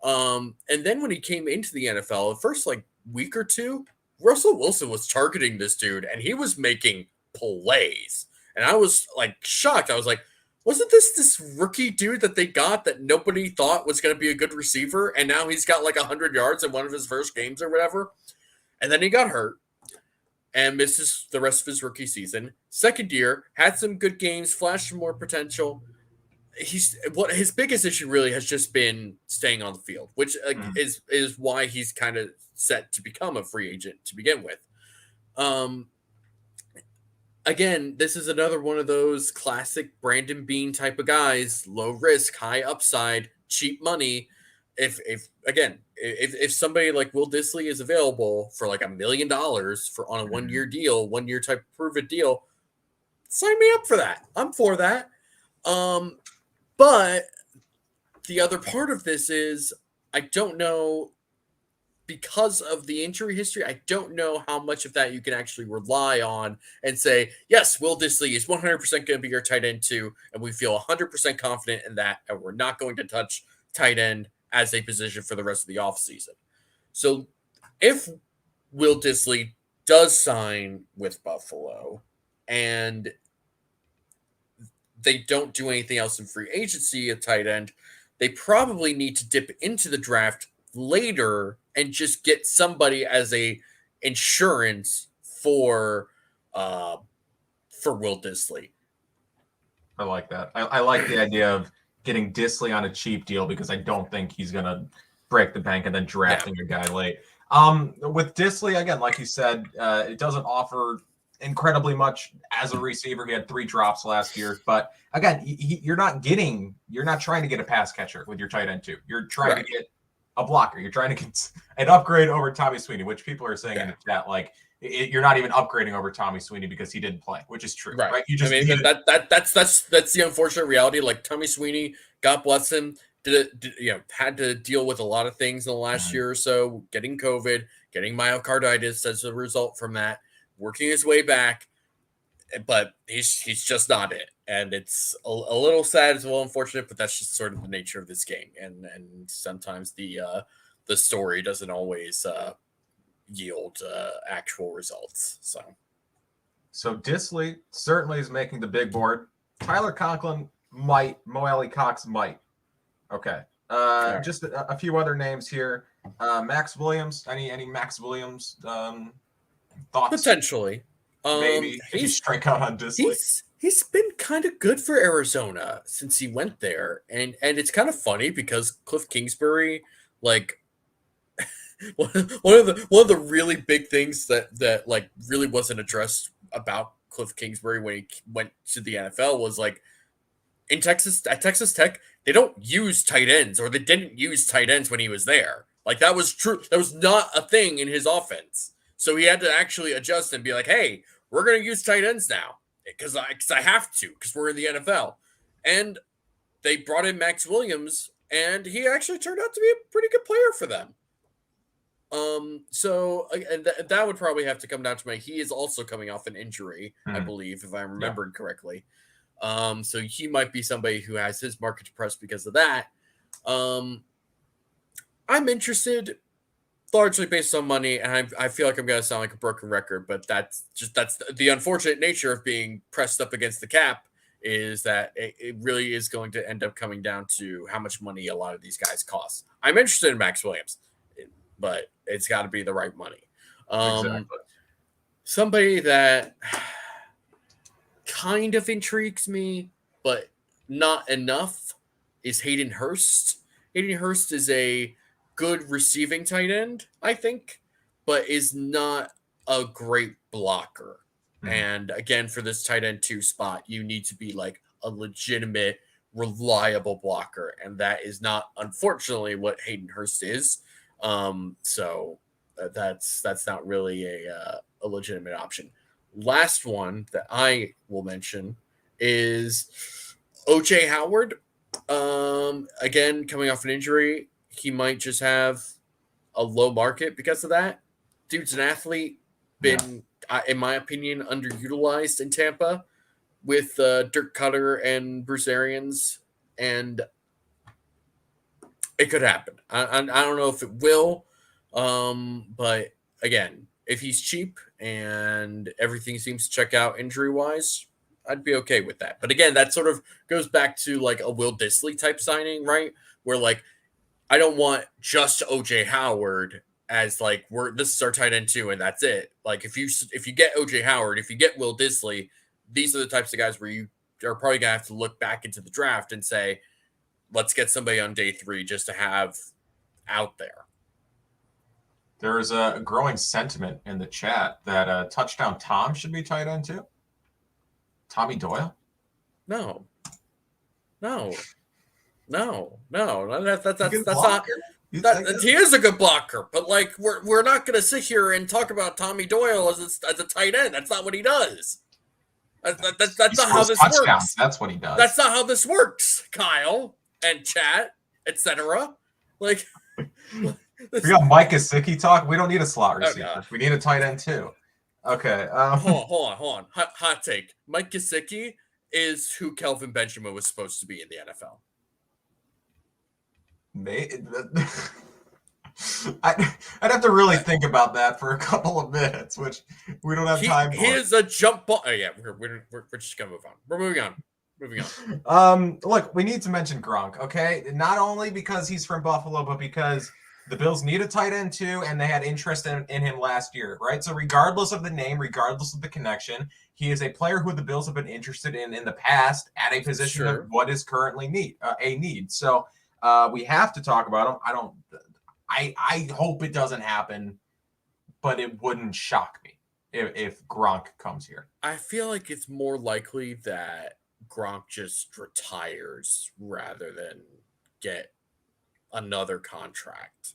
And then when he came into the NFL, the first like week or two, Russell Wilson was targeting this dude and he was making plays. And I was like shocked. I was like, wasn't this rookie dude that they got that nobody thought was going to be a good receiver? And now he's got like 100 yards in one of his first games or whatever. And then he got hurt and misses the rest of his rookie season. Second year, had some good games, flashed some more potential. His biggest issue really has just been staying on the field, which is why he's kind of set to become a free agent to begin with. Again, this is another one of those classic Brandon Beane type of guys, low risk, high upside, cheap money. If somebody like Will Disley is available for like $1 million on a 1 year deal, 1 year type of prove it deal, sign me up for that. I'm for that. But the other part of this is I don't know, because of the injury history, I don't know how much of that you can actually rely on and say, yes, Will Disley is 100% going to be your tight end too, and we feel 100% confident in that, and we're not going to touch tight end as a position for the rest of the offseason. So if Will Disley does sign with Buffalo and they don't do anything else in free agency at tight end, they probably need to dip into the draft later and just get somebody as a insurance for Will Disley. I like that. I like the idea of getting Disley on a cheap deal because I don't think he's going to break the bank and then drafting a guy late. With Disley, again, like you said, it doesn't offer incredibly much as a receiver. He had 3 drops last year, but again, you're not trying to get a pass catcher with your tight end too. You're trying to get a blocker. You're trying to get an upgrade over Tommy Sweeney, which people are saying in the chat, like you're not even upgrading over Tommy Sweeney because he didn't play, which is true, right? You just that's the unfortunate reality. Like Tommy Sweeney, God bless him, had to deal with a lot of things in the last year or so, getting COVID, getting myocarditis as a result from that, working his way back, but he's just not it. And it's a little sad as well, unfortunate, but that's just sort of the nature of this game. And sometimes the story doesn't always yield actual results. So Disley certainly is making the big board. Tyler Conklin might. Mo AlieCox might. Okay. Right. Just a few other names here. Max Williams. Any Max Williams thoughts? Potentially. Maybe he's strike out on Disley. He's been kind of good for Arizona since he went there, and it's kind of funny because Cliff Kingsbury, like one of the really big things that like really wasn't addressed about Cliff Kingsbury when he went to the NFL was like at Texas Tech, they don't use tight ends, or they didn't use tight ends when he was there. Like that was true. That was not a thing in his offense. So he had to actually adjust and be like, hey, we're going to use tight ends now because I have to, because we're in the NFL. And they brought in Max Williams, and he actually turned out to be a pretty good player for them. So and that would probably have to come down to he is also coming off an injury, I believe, if I'm remembering correctly. So he might be somebody who has his market depressed because of that. I'm interested largely based on money, and I feel like I'm going to sound like a broken record, but that's the unfortunate nature of being pressed up against the cap, is that it really is going to end up coming down to how much money a lot of these guys cost. I'm interested in Max Williams, but it's got to be the right money. Exactly. Somebody that kind of intrigues me, but not enough, is Hayden Hurst. Hayden Hurst is a good receiving tight end, I think, but is not a great blocker. And again, for this tight end 2 spot, you need to be like a legitimate, reliable blocker, and that is not, unfortunately, what Hayden Hurst is. So that's not really a legitimate option. Last one that I will mention is OJ Howard. Again, coming off an injury, he might just have a low market because of that. Dude's an athlete, been, in my opinion, underutilized in Tampa with Dirk Cutter and Bruce Arians, and it could happen. I don't know if it will, but again, if he's cheap and everything seems to check out injury-wise, I'd be okay with that. But again, that sort of goes back to like a Will Disley type signing, right? Where like, I don't want just OJ Howard as like, this is our tight end 2 and that's it. Like if you get OJ Howard, if you get Will Disley, these are the types of guys where you are probably gonna have to look back into the draft and say, let's get somebody on day 3 just to have out there. There's a growing sentiment in the chat that Touchdown Tom should be tight end too. Tommy Doyle? No. That's not. He is a good blocker, but like we're not going to sit here and talk about Tommy Doyle as a tight end. That's not what he does. That's not how this works. That's what he does. That's not how this works, Kyle and chat, etc. Like we got Mike Gesicki talk. We don't need a slot receiver. We need a tight end too. Okay. Hold on. Hot take. Mike Gesicki is who Kelvin Benjamin was supposed to be in the NFL. I'd have to really think about that for a couple of minutes, which we don't have time for. He is a jump ball. Oh, yeah, we're just gonna move on. We're moving on. Look, we need to mention Gronk, okay? Not only because he's from Buffalo, but because the Bills need a tight end too, and they had interest in him last year, right? So regardless of the name, regardless of the connection, he is a player who the Bills have been interested in the past at a position of what is currently a need. So we have to talk about him. I hope it doesn't happen, but it wouldn't shock me if Gronk comes here. I feel like it's more likely that Gronk just retires rather than get another contract.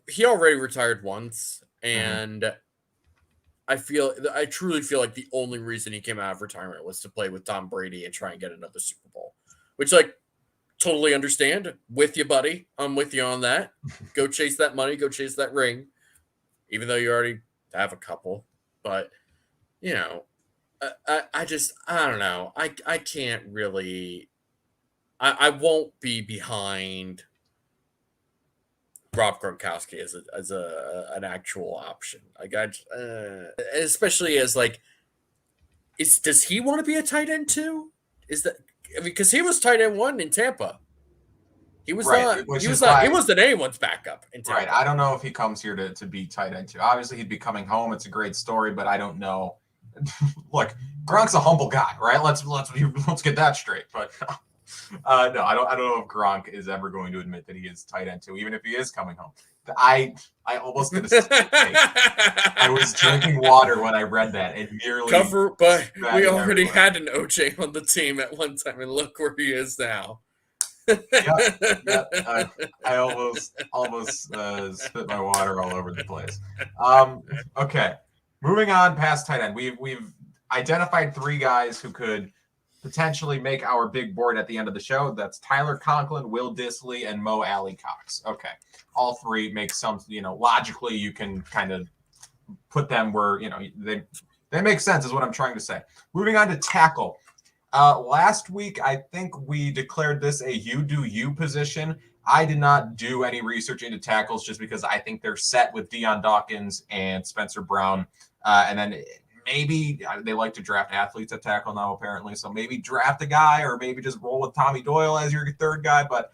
He already retired once, and I truly feel like the only reason he came out of retirement was to play with Tom Brady and try and get another Super Bowl, which like totally understand. With you, buddy. I'm with you on that. Go chase that money. Go chase that ring, even though you already have a couple. But you know, I don't know. I can't really. I won't be behind Rob Gronkowski as an actual option. Like especially as like, does he want to be a tight end too? Is that because he was tight end 1 in Tampa? He was not. He wasn't anyone's backup in Tampa. Right. I don't know if he comes here to be tight end 2. Obviously, he'd be coming home. It's a great story, but I don't know. Look, Gronk's a humble guy, right? Let's get that straight. But no, I don't know if Gronk is ever going to admit that he is tight end 2, even if he is coming home. I almost did a spit take. I was drinking water when I read that and nearly but we already had an OJ on the team at one time, and look where he is now. I almost spit my water all over the place. Okay, moving on past tight end. We've identified 3 guys who could potentially make our big board at the end of the show. That's Tyler Conklin, Will Disley, and Mo AlieCox. Okay. All three make some, logically you can kind of put them where, they make sense is what I'm trying to say. Moving on to tackle. Last week, I think we declared this a you do you position. I did not do any research into tackles just because I think they're set with Deion Dawkins and Spencer Brown. And then maybe they like to draft athletes at tackle now, apparently. So maybe draft a guy or maybe just roll with Tommy Doyle as your third guy. But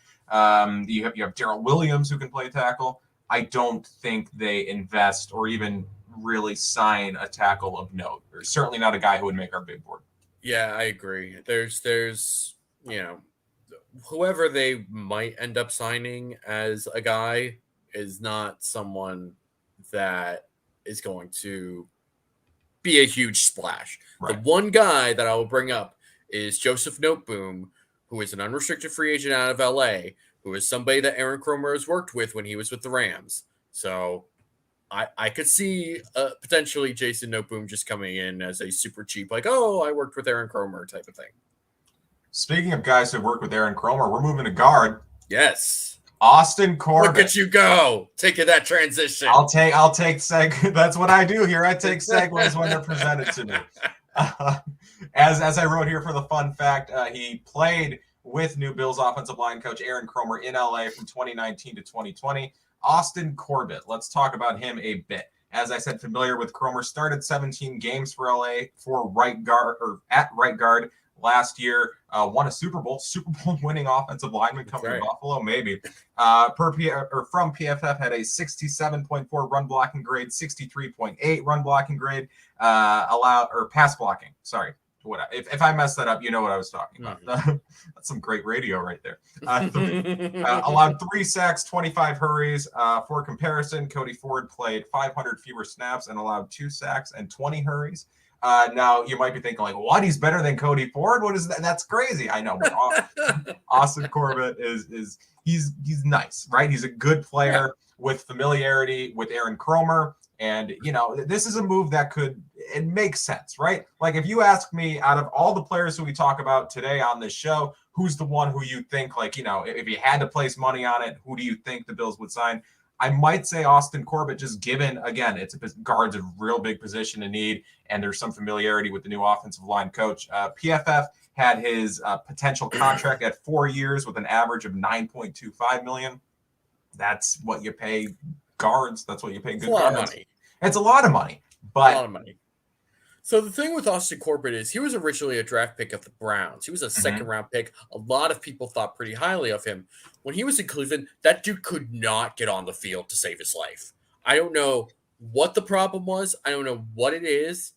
you have Darrell Williams who can play tackle. I don't think they invest or even really sign a tackle of note. Or certainly not a guy who would make our big board. Yeah, I agree. There's whoever they might end up signing as a guy is not someone that is going to be a huge splash. Right. The one guy that I will bring up is Joseph Noteboom, who is an unrestricted free agent out of LA, who is somebody that Aaron Kromer has worked with when he was with the Rams. So I could see potentially Jason Noteboom just coming in as a super cheap, like, oh, I worked with Aaron Kromer type of thing. Speaking of guys who work with Aaron Kromer, we're moving to guard. Yes. Austin Corbett. Look at you go. Taking that transition. I'll take that's what I do here. I take segues when they're presented to me. As I wrote here for the fun fact, he played with new Bills offensive line coach Aaron Kromer in LA from 2019 to 2020. Austin Corbett. Let's talk about him a bit. As I said, familiar with Kromer, started 17 games for LA for at right guard last year. Won a Super Bowl winning offensive lineman coming to Buffalo, maybe. From PFF had a 67.4 run blocking grade, 63.8 run blocking grade, pass blocking. Sorry. If I messed that up, you know what I was talking about. Mm-hmm. That's some great radio right there. Allowed 3 sacks, 25 hurries. For comparison, Cody Ford played 500 fewer snaps and allowed 2 sacks and 20 hurries. Now you might be thinking like, what? He's better than Cody Ford? What is that? That's crazy. I know. But Austin Corbett he's nice, right? He's a good player with familiarity with Aaron Kromer. And, this is a move that it makes sense, right? Like if you ask me out of all the players who we talk about today on this show, who's the one who you think like, if you had to place money on it, who do you think the Bills would sign? I might say Austin Corbett, just given, again, guard's a real big position to need, and there's some familiarity with the new offensive line coach. PFF had his potential contract at 4 years with an average of $9.25 million. That's what you pay guards. That's what you pay good guards. Money. It's a lot of money, but a lot of money. So the thing with Austin Corbett is he was originally a draft pick of the Browns. He was a second round pick. A lot of people thought pretty highly of him. When he was in Cleveland, that dude could not get on the field to save his life. I don't know what the problem was. I don't know what it is,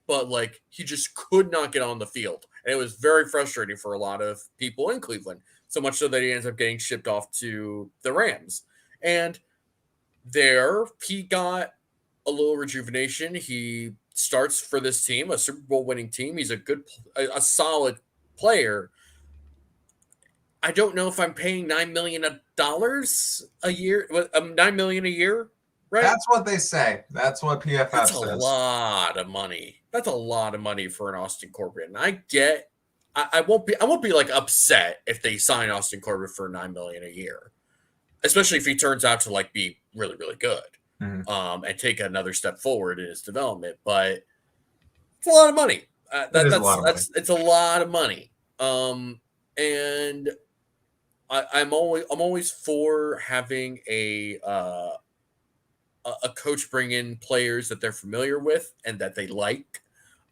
but like he just could not get on the field. And it was very frustrating for a lot of people in Cleveland. So much so that he ends up getting shipped off to the Rams. And there he got a little rejuvenation. He starts for this team, a Super Bowl winning team. He's a solid player. I don't know if I'm paying $9 million a year, $9 million a year, right? That's what they say. That's what PFF says. That's a lot of money. That's a lot of money for an Austin Corbett. And I won't be like upset if they sign Austin Corbett for $9 million a year, especially if he turns out to like be really, really good. Mm-hmm. And take another step forward in his development, but it's a lot of money. It's a lot of money. And I'm always for having a coach bring in players that they're familiar with and that they like.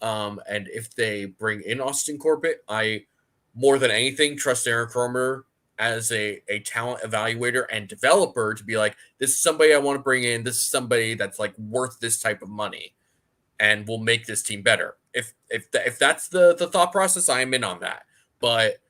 And if they bring in Austin Corbett, I more than anything trust Aaron Kromer as a talent evaluator and developer to be like, this is somebody I want to bring in. This is somebody that's like worth this type of money and will make this team better. If that's the thought process, I am in on that. But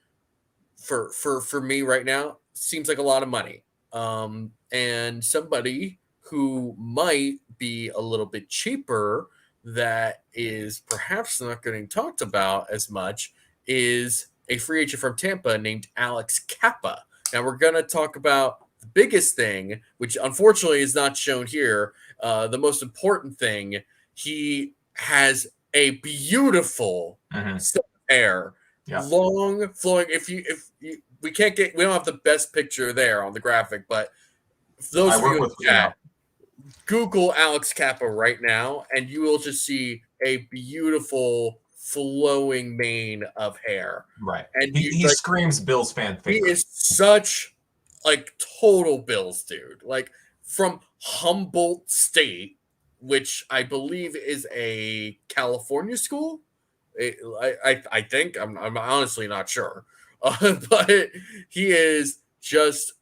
for me right now, seems like a lot of money. And somebody who might be a little bit cheaper that is perhaps not getting talked about as much is a free agent from Tampa named Alex Cappa. Now we're going to talk about the biggest thing, which unfortunately is not shown here. The most important thing, he has a beautiful set of hair long flowing. If you we don't have the best picture there on the graphic, but for those of you in the chat, Google Alex Cappa right now, and you will just see a beautiful flowing mane of hair. Right, and he screams Bills fan favorite. He is such like total Bills dude, like from Humboldt State, which I believe is a California school. I think I'm honestly not sure, but he is just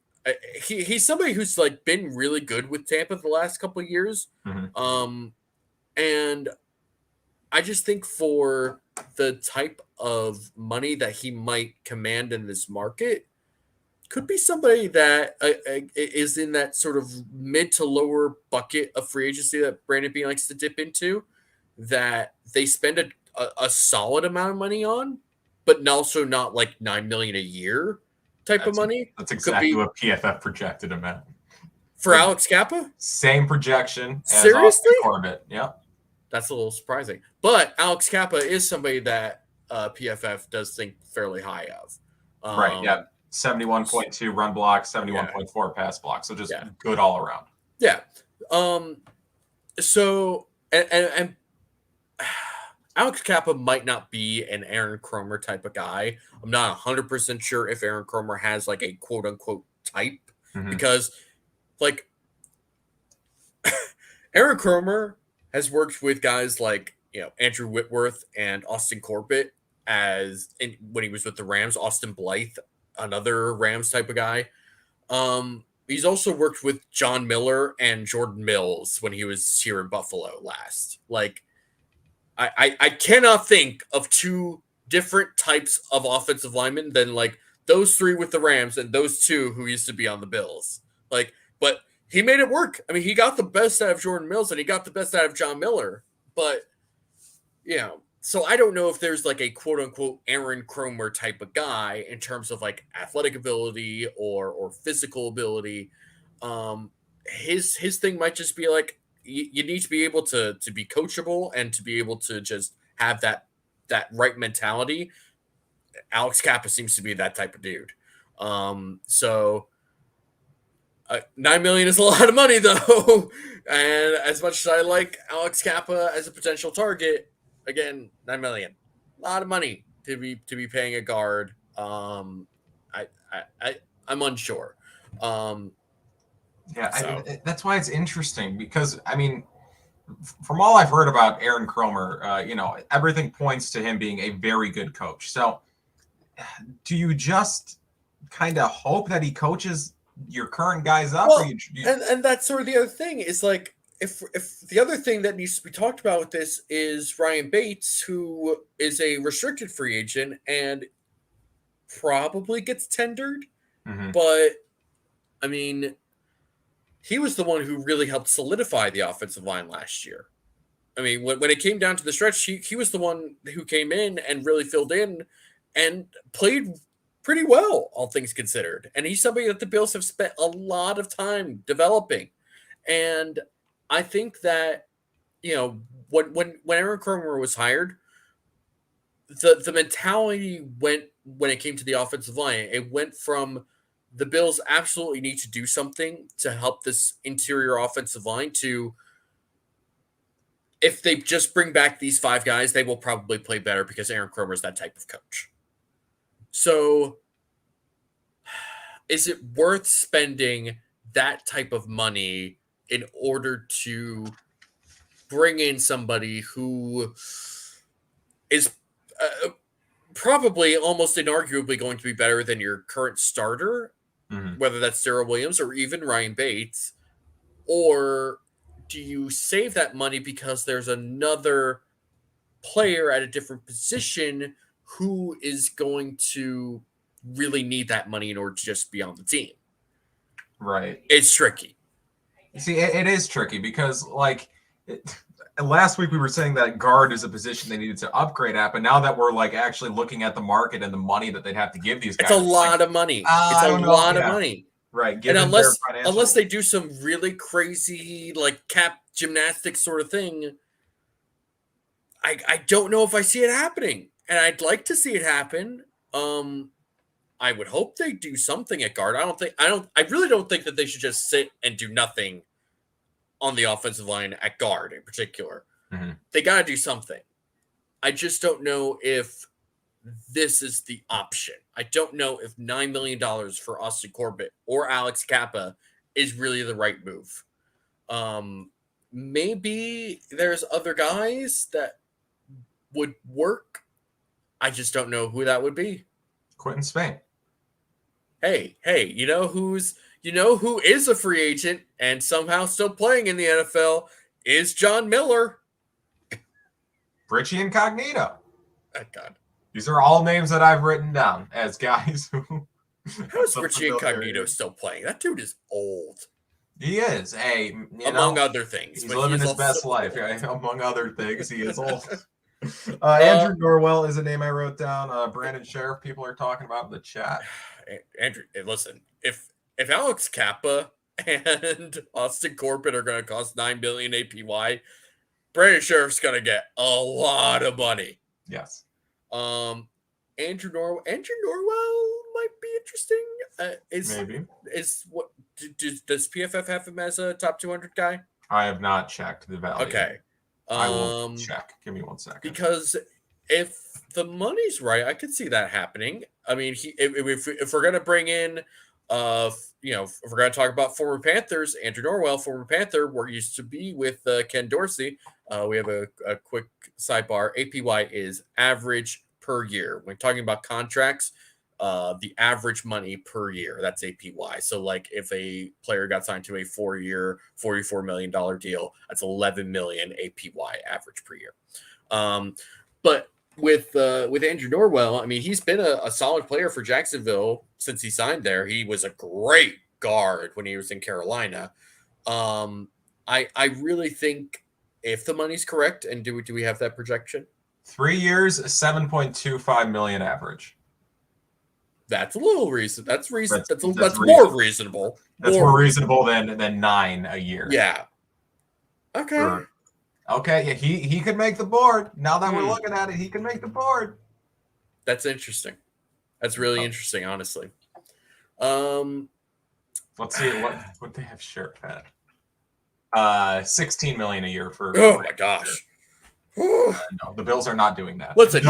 he's somebody who's like been really good with Tampa the last couple of years, and I just think for the type of money that he might command in this market, could be somebody that is in that sort of mid to lower bucket of free agency that Brandon Beane likes to dip into, that they spend a solid amount of money on, but also not like $9 million a year type of money. That's exactly what PFF projected him at. For Alex Cappa? Same projection as Seriously? Corbett. Yeah. That's a little surprising. But Alex Cappa is somebody that PFF does think fairly high of. Right, yeah. 71.2 run block, 71.4 pass block. So just good all around. Yeah. So, and Alex Cappa might not be an Aaron Cromer type of guy. I'm not 100% sure if Aaron Cromer has like a quote unquote type, because like Aaron Cromer has worked with guys like, Andrew Whitworth and Austin Corbett when he was with the Rams, Austin Blythe, another Rams type of guy. He's also worked with John Miller and Jordan Mills when he was here in Buffalo last. Like, I cannot think of two different types of offensive linemen than like those three with the Rams and those two who used to be on the Bills. Like, but he made it work. I mean, he got the best out of Jordan Mills and he got the best out of John Miller. But, so I don't know if there's like a quote unquote Aaron Cromer type of guy in terms of like athletic ability or physical ability. His thing might just be like, you need to be able to be coachable and to be able to just have that right mentality. Alex Cappa seems to be that type of dude. So $9 million is a lot of money though. And as much as I like Alex Cappa as a potential target, again, $9 million, a lot of money to be paying a guard. I'm unsure. That's why it's interesting because, I mean, from all I've heard about Aaron Cromer, everything points to him being a very good coach. So do you just kind of hope that he coaches your current guys up? Well, and that's sort of the other thing is like, if the other thing that needs to be talked about with this is Ryan Bates, who is a restricted free agent and probably gets tendered. But, I mean, he was the one who really helped solidify the offensive line last year. I mean, when it came down to the stretch, he was the one who came in and really filled in and played pretty well, all things considered. And he's somebody that the Bills have spent a lot of time developing. And I think that, when Aaron Cromer was hired, the mentality went, when it came to the offensive line, it went from the Bills absolutely need to do something to help this interior offensive line to, if they just bring back these five guys, they will probably play better because Aaron Cromer is that type of coach. So is it worth spending that type of money in order to bring in somebody who is probably almost inarguably going to be better than your current starter, whether that's Darrell Williams or even Ryan Bates? Or do you save that money because there's another player at a different position who is going to really need that money in order to just be on the team? Right. It's tricky. See, it is tricky because, last week we were saying that guard is a position they needed to upgrade at, but now that we're actually looking at the market and the money that they'd have to give these guys, it's a lot of money. It's a lot of money, right? And unless they do some really crazy cap gymnastics sort of thing, I don't know if I see it happening. and I'd like to see it happen. I would hope they do something at guard. I really don't think that they should just sit and do nothing on the offensive line at guard in particular. Mm-hmm. They got to do something. I just don't know if this is the option. I don't know if $9 million for Austin Corbett or Alex Cappa is really the right move. Maybe there's other guys that would work. I just don't know who that would be. Quentin Spain. Hey, you know who is a free agent and somehow still playing in the NFL is John Miller. Richie Incognito. Oh, God. These are all names that I've written down as guys who. How is Richie Incognito still playing? That dude is old. He is. Hey, among other things. He's living his best life. Right? Among other things, he is old. Andrew Norwell is a name I wrote down. Brandon Sheriff, people are talking about in the chat. Andrew, listen, if Alex Cappa and Austin Corbett are going to cost $9 billion APY, Brandon Sheriff's going to get a lot of money. Yes. Andrew Norwell might be interesting. Maybe does PFF have him as a top 200 guy? I have not checked the value. Okay. I will check. Give me 1 second. Because if the money's right, I could see that happening. I mean, if we're gonna bring in, if we're gonna talk about former Panthers, Andrew Norwell, former Panther, used to be with Ken Dorsey. We have a quick sidebar. APY is average per year. When talking about contracts, the average money per year, that's APY. So like if a player got signed to a 4-year, $44 million deal, that's 11 million APY average per year. But with Andrew Norwell, I mean, he's been a solid player for Jacksonville since he signed there. He was a great guard when he was in Carolina. I really think if the money's correct, and do we have that projection? 3 years, 7.25 million average. That's a little reason. That's reason. That's reasonable. More reasonable. That's more reasonable than 9 a year. Yeah. Okay. Okay. Yeah, he could make the board. Now that we're looking at it, he can make the board. That's interesting. That's really interesting, honestly. Let's see what they have Sheriff at. 16 million a year for. Oh my gosh. No, the Bills are not doing that. Listen,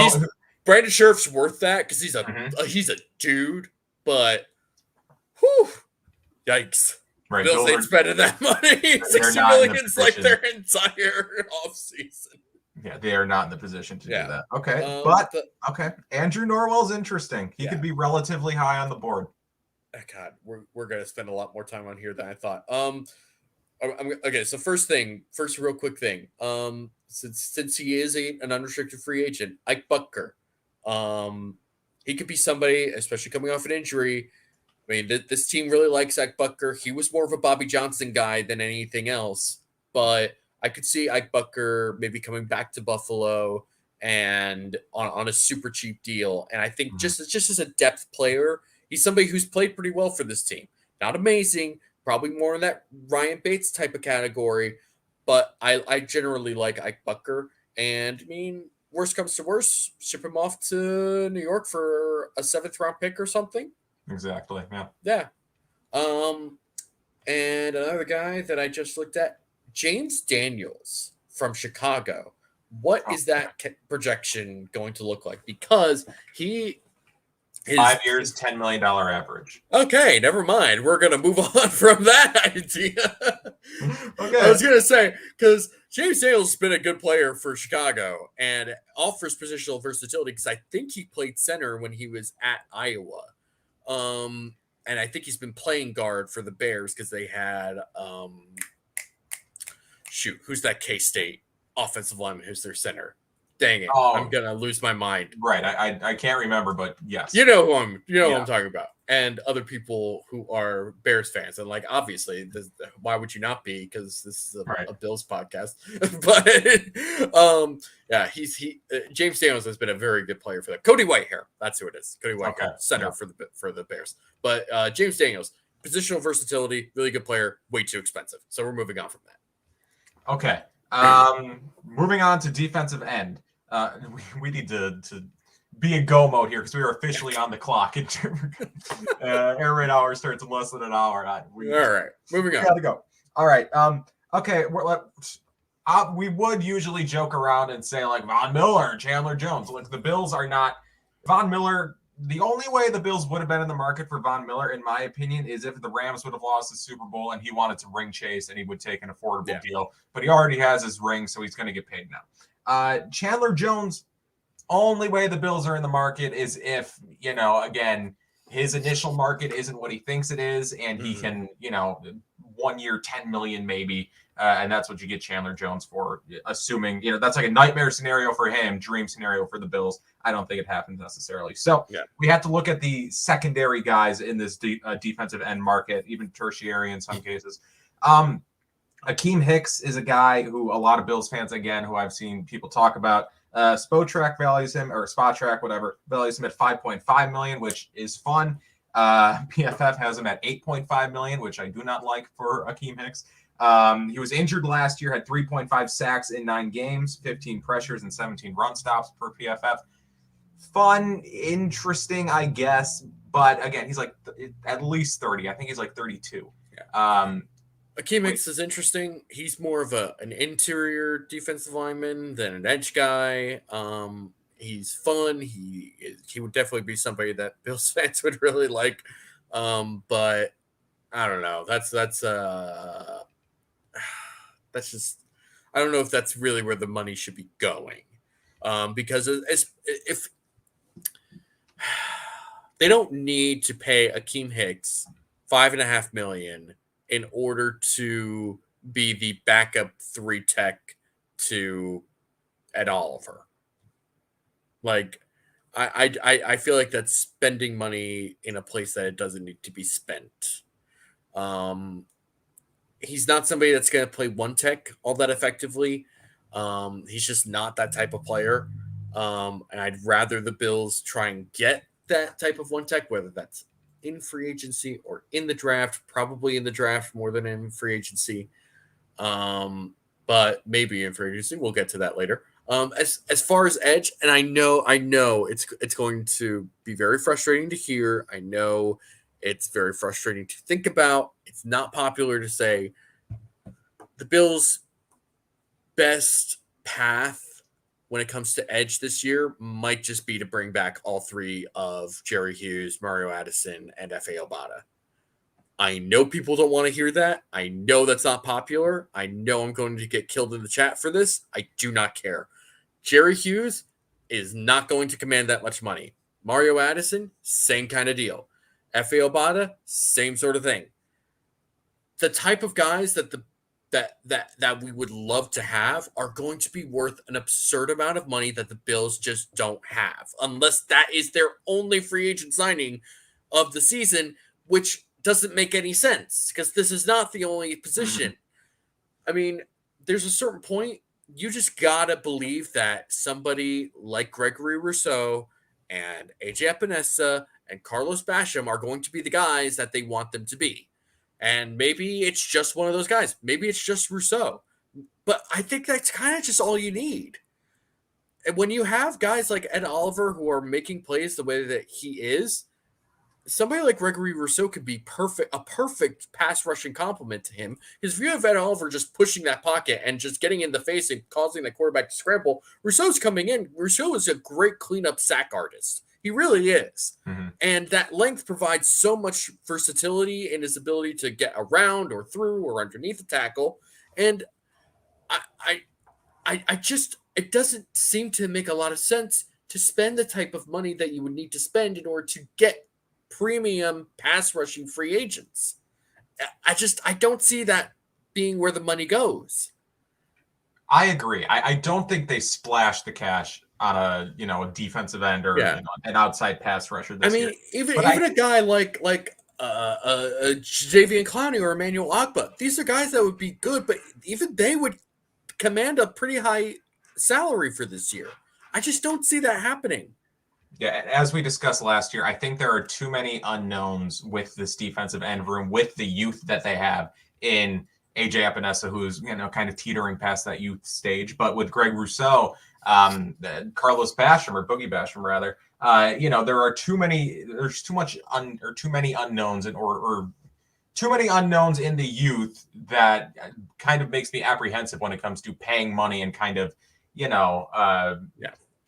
Brandon Sheriff's worth that because he's a dude, but whew, yikes. Right, Bills ain't spending that money. 60 million is like their entire offseason. Yeah, they are not in the position to do that. Okay, okay. Andrew Norwell's interesting. He could be relatively high on the board. God, we're gonna spend a lot more time on here than I thought. Okay, so first real quick thing. Since he is an unrestricted free agent, Ike Butker, he could be somebody, especially coming off an injury. I mean, this team really likes Ike Butker. He was more of a Bobby Johnson guy than anything else, but I could see Ike Butker maybe coming back to Buffalo and on a super cheap deal. And I think just as a depth player, he's somebody who's played pretty well for this team. Not amazing, probably more in that Ryan Bates type of category, but I generally like Ike Butker. And I mean, worst comes to worst, ship him off to New York for a 7th round pick or something. Exactly. Yeah. Yeah. And another guy that I just looked at, James Daniels from Chicago. What is that projection going to look like? Because he is 5 years, $10 million average. Okay, never mind. We're going to move on from that idea. Okay. I was going to say, because James Daniels has been a good player for Chicago and offers positional versatility because I think he played center when he was at Iowa. And I think he's been playing guard for the Bears because they had, who's that K-State offensive lineman who's their center? Dang it. I'm going to lose my mind. Right. I can't remember, but yes. You know who I'm talking about. And other people who are Bears fans. And like, obviously, why would you not be? Because this is a Bills podcast. But yeah, James Daniels has been a very good player for that. Cody Whitehair. That's who it is. Cody Whitehair, center for the Bears. But James Daniels, positional versatility, really good player, way too expensive. So we're moving on from that. Okay. Moving on to defensive end. We need to be in go mode here because we are officially on the clock. Air raid hour starts in less than an hour. All right, moving on. Gotta go. All right. Okay. We would usually joke around and say like Von Miller and Chandler Jones. Like the Bills are not Von Miller. The only way the Bills would have been in the market for Von Miller, in my opinion, is if the Rams would have lost the Super Bowl and he wanted to ring chase and he would take an affordable deal. But he already has his ring, so he's going to get paid now. Chandler Jones, only way the Bills are in the market is if, again, his initial market isn't what he thinks it is, and he can, 1 year, $10 million maybe. And that's what you get Chandler Jones for, assuming, that's like a nightmare scenario for him, dream scenario for the Bills. I don't think it happens necessarily. So we have to look at the secondary guys in this defensive end market, even tertiary in some cases. Akeem Hicks is a guy who a lot of Bills fans, again, who I've seen people talk about. Spotrac values him, or Spotrac, whatever, values him at $5.5 million, which is fun. PFF has him at $8.5 million, which I do not like for Akeem Hicks. He was injured last year, had 3.5 sacks in 9 games, 15 pressures, and 17 run stops per PFF. Fun, interesting, I guess. But again, he's like at least 30. I think he's like 32. Yeah. Akeem Hicks is interesting. He's more of an interior defensive lineman than an edge guy. He's fun. He would definitely be somebody that Bills fans would really like. But I don't know. That's just, I don't know if that's really where the money should be going. Because if they don't need to pay Akeem Hicks $5.5 million in order to be the backup 3 tech to Ed Oliver. Like, I feel like that's spending money in a place that it doesn't need to be spent. He's not somebody that's going to play 1 tech all that effectively. He's just not that type of player. And I'd rather the Bills try and get that type of 1 tech, whether that's in free agency or in the draft, probably in the draft more than in free agency. But maybe in free agency. We'll get to that later. As far as edge, and I know it's going to be very frustrating to hear. I know it's very frustrating to think about. It's not popular to say. The Bills' best path when it comes to edge this year might just be to bring back all 3 of Jerry Hughes, Mario Addison, and F.A. Obata. I know people don't want to hear that. I know that's not popular. I know I'm going to get killed in the chat for this. I do not care. Jerry Hughes is not going to command that much money. Mario Addison, same kind of deal. F.A. Obata, same sort of thing. The type of guys that that we would love to have are going to be worth an absurd amount of money that the Bills just don't have, unless that is their only free agent signing of the season, which doesn't make any sense because this is not the only position. I mean, there's a certain point you just gotta believe that somebody like Gregory Rousseau and AJ Epinesa and Carlos Basham are going to be the guys that they want them to be. And maybe it's just one of those guys. Maybe it's just Rousseau. But I think that's kind of just all you need. And when you have guys like Ed Oliver who are making plays the way that he is, somebody like Gregory Rousseau could be a perfect pass rushing complement to him. Because if you have Ed Oliver just pushing that pocket and just getting in the face and causing the quarterback to scramble, Rousseau's coming in. Rousseau is a great cleanup sack artist. He really is. Mm-hmm. And that length provides so much versatility in his ability to get around or through or underneath the tackle. And I just, it doesn't seem to make a lot of sense to spend the type of money that you would need to spend in order to get premium pass rushing free agents. I don't see that being where the money goes. I agree. I don't think they splashed the cash on a defensive end or an outside pass rusher this year. Even a guy like Jadeveon Clowney or Emmanuel Ogbah, these are guys that would be good, but even they would command a pretty high salary for this year. I just don't see that happening. Yeah, as we discussed last year, I think there are too many unknowns with this defensive end room, with the youth that they have in AJ Epinesa, who's kind of teetering past that youth stage. But with Greg Rousseau, Carlos Basham or Boogie Basham rather. There's too many unknowns or too many unknowns in the youth that kind of makes me apprehensive when it comes to paying money and kind of,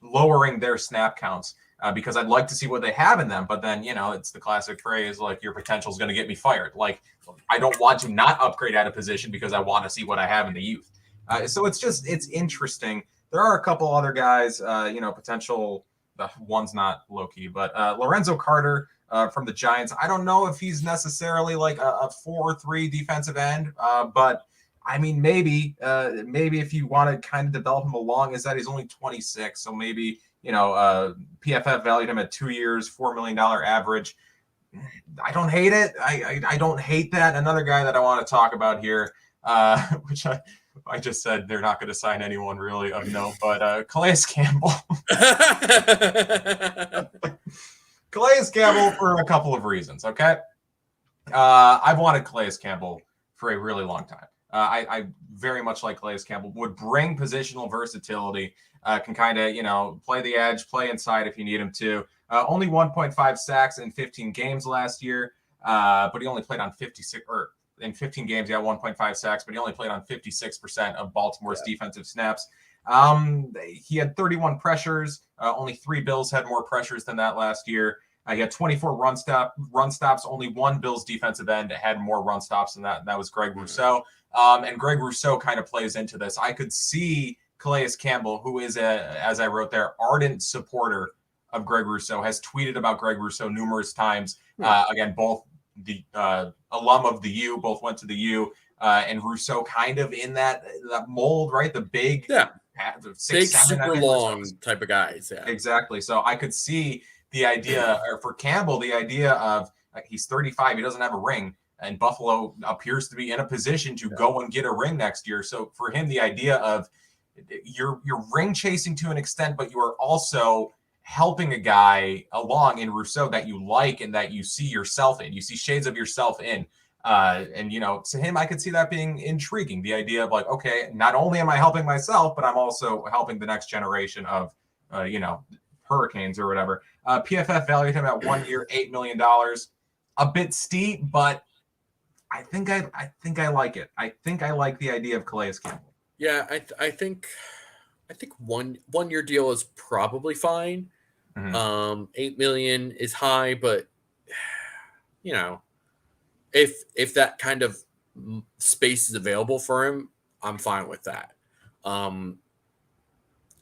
lowering their snap counts because I'd like to see what they have in them. But then, it's the classic phrase, like, your potential is going to get me fired. Like, I don't want to not upgrade at a position because I want to see what I have in the youth. So it's interesting. There are a couple other guys, potential. One's not Loki, but Lorenzo Carter from the Giants. I don't know if he's necessarily like a 4-3 defensive end, but I mean, maybe if you want to kind of develop him along, is that he's only 26, so maybe PFF valued him at 2 years, $4 million average. I don't hate it. I don't hate that. Another guy that I want to talk about here, which I just said they're not going to sign anyone really of note, but Calais Campbell. Calais Campbell for a couple of reasons, okay? I've wanted Calais Campbell for a really long time. I very much like Calais Campbell, would bring positional versatility, can kind of, play the edge, play inside if you need him to. Only 1.5 sacks in 15 games last year, but he only played on 56, or in 15 games, he had 1.5 sacks, but he only played on 56% of Baltimore's defensive snaps. He had 31 pressures. Only 3 Bills had more pressures than that last year. He had 24 run stops. Only 1 Bills defensive end had more run stops than that. That was Greg Rousseau. And Greg Rousseau kind of plays into this. I could see Calais Campbell, who is as I wrote there, ardent supporter of Greg Rousseau, has tweeted about Greg Rousseau numerous times. Again, both the alum of the U, both went to the U, and Rousseau kind of in that mold, right? The big, 6'7", big, super long type of guys. Yeah, exactly. So I could see the idea, or for Campbell, the idea of he's 35, he doesn't have a ring, and Buffalo appears to be in a position to go and get a ring next year. So for him, the idea of you're ring chasing to an extent, but you are also helping a guy along in Rousseau that you like and that you see yourself in. You see shades of yourself in. And to him, I could see that being intriguing. The idea of like, okay, not only am I helping myself, but I'm also helping the next generation of, Hurricanes or whatever. PFF valued him at 1 year, $8 million. A bit steep, but I think I like it. I think I like the idea of Calais Campbell. Yeah, I think one year deal is probably fine. Mm-hmm. 8 million is high, but if that kind of space is available for him, I'm fine with that.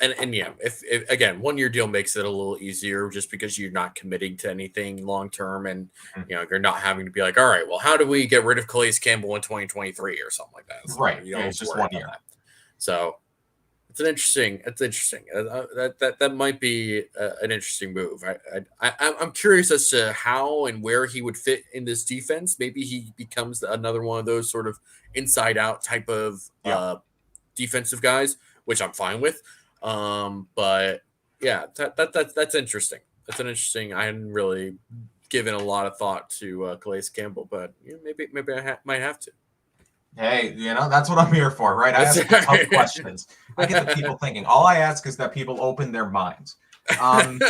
And yeah, if again, 1 year deal makes it a little easier just because you're not committing to anything long term, and you're not having to be like, all right, well, how do we get rid of Calais Campbell in 2023 or something like that? So right. It's just 1 year. That. So it's interesting. That might be an interesting move. I'm curious as to how and where he would fit in this defense. Maybe he becomes another one of those sort of inside out type of defensive guys, which I'm fine with. But yeah, that's interesting. That's an interesting. I hadn't really given a lot of thought to Calais Campbell, but maybe I might have to. Hey, that's what I'm here for, right? I ask tough questions. I get the people thinking. All I ask is that people open their minds. And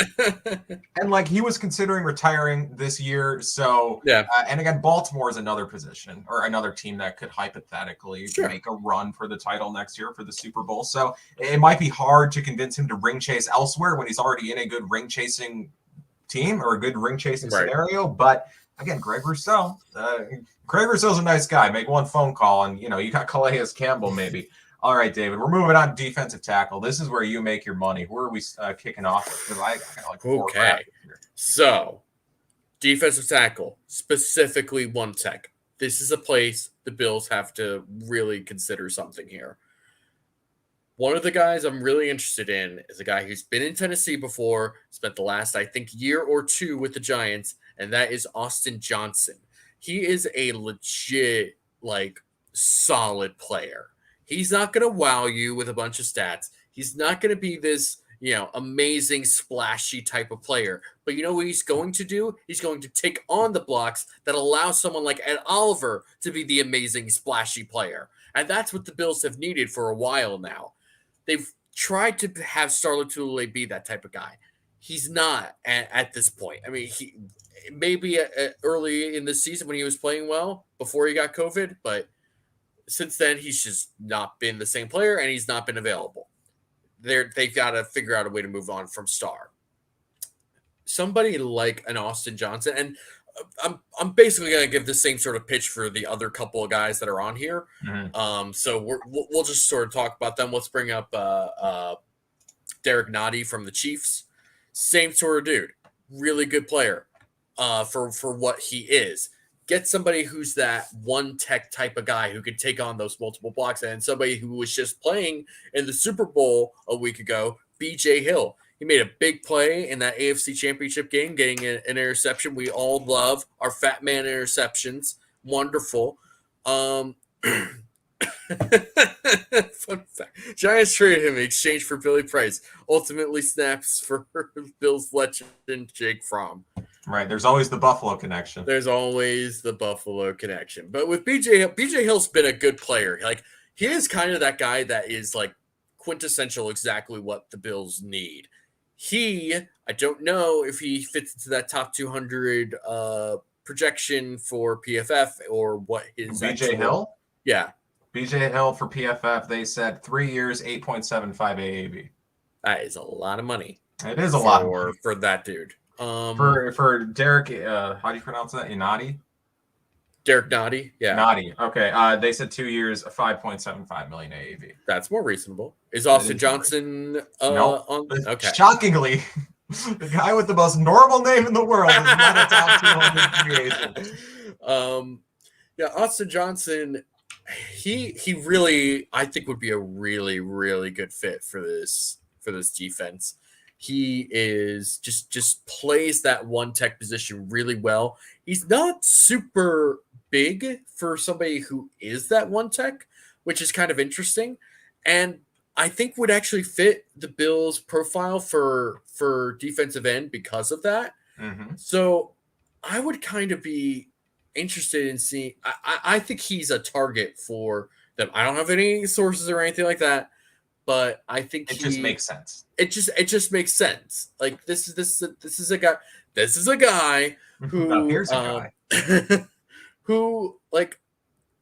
like he was considering retiring this year, so and again, Baltimore is another position or another team that could hypothetically make a run for the title next year for the Super Bowl. So it might be hard to convince him to ring chase elsewhere when he's already in a good ring chasing team or a good ring chasing scenario. But again, Greg Rousseau's a nice guy. Make one phone call, and you got Calais Campbell maybe. All right, David, we're moving on to defensive tackle. This is where you make your money. Where are we kicking off with? Because I got like 4 okay. So, defensive tackle, specifically one tech. This is a place the Bills have to really consider something here. One of the guys I'm really interested in is a guy who's been in Tennessee before, spent the last, I think, year or two with the Giants, and that is Austin Johnson. He is a legit, solid player. He's not going to wow you with a bunch of stats. He's not going to be this, amazing, splashy type of player. But you know what he's going to do? He's going to take on the blocks that allow someone like Ed Oliver to be the amazing, splashy player. And that's what the Bills have needed for a while now. They've tried to have Starlitule be that type of guy. He's not at this point. I mean, he maybe early in the season when he was playing well before he got COVID, but since then he's just not been the same player and he's not been available. They've got to figure out a way to move on from Star. Somebody like an Austin Johnson, and I'm basically going to give the same sort of pitch for the other couple of guys that are on here. So we'll just sort of talk about them. Let's bring up Derek Nottie from the Chiefs. Same sort of dude, really good player for what he is. Get somebody who's that one tech type of guy who can take on those multiple blocks, and somebody who was just playing in the Super Bowl a week ago, BJ Hill. He made a big play in that AFC Championship game, getting an interception. We all love our fat man interceptions. Wonderful. Fun fact. Giants traded him in exchange for Billy Price. Ultimately snaps for Bills legend Jake Fromm. Right. There's always the Buffalo connection. There's always the Buffalo connection. But with BJ Hill's been a good player. Like, he is kind of that guy that is like quintessential exactly what the Bills need. I don't know if he fits into that top 200 projection for PFF or what his BJ Hill? Yeah. BJ Hill for PFF, they said 3 years, 8.75 AAV. That is a lot of money. It is a lot of money. For that dude. For Derek, how do you pronounce that? Inati? Derek Nottie? Yeah. Nottie. Okay. They said 2 years, 5.75 million AAV. That's more reasonable. Is Austin Johnson nope. on? Okay. Shockingly, the guy with the most normal name in the world is not a top 200 free agent. Yeah, Austin Johnson, he really, I think, would be a really, really good fit for this defense. He is just plays that one tech position really well. He's not super big for somebody who is that one tech, which is kind of interesting. And I think would actually fit the Bills' profile for defensive end because of that. Mm-hmm. So I would kind of be interested in seeing. I think he's a target for them. I don't have any sources or anything like that, but I think it just makes sense. It just makes sense. Like this is a guy. This is a guy who here's a guy who, like,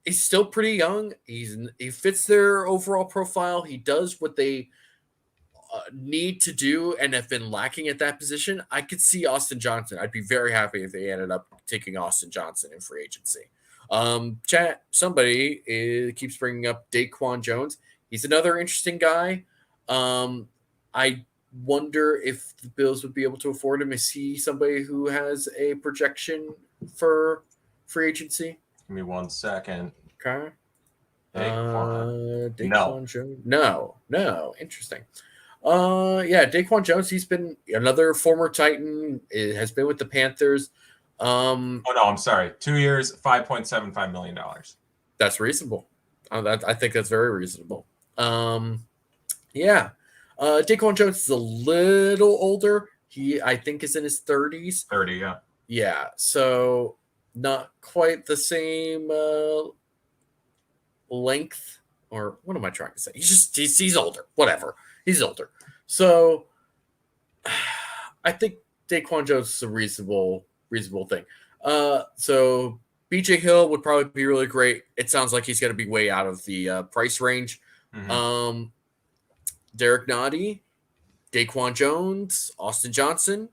he's still pretty young. He fits their overall profile. He does what they need to do and have been lacking at that position. I could see Austin Johnson. I'd be very happy if they ended up taking Austin Johnson in free agency. Chat, somebody keeps bringing up Daquan Jones. He's another interesting guy. I wonder if the Bills would be able to afford him. Is he somebody who has a projection for free agency? Give me 1 second. Okay. Daquan Jones. No. Interesting. Daquan Jones, he's been another former Titan. It has been with the Panthers. I'm sorry. 2 years, $5.75 million. That's reasonable. I think that's very reasonable. Daquan Jones is a little older. He, I think, is in his 30s. 30, yeah. Yeah, so not quite the same length, or what am I trying to say? He's older. Whatever. He's older. So I think Daquan Jones is a reasonable thing. So BJ Hill would probably be really great. It sounds like he's going to be way out of the price range. Mm-hmm. Derek Nottie, Daquan Jones, Austin Johnson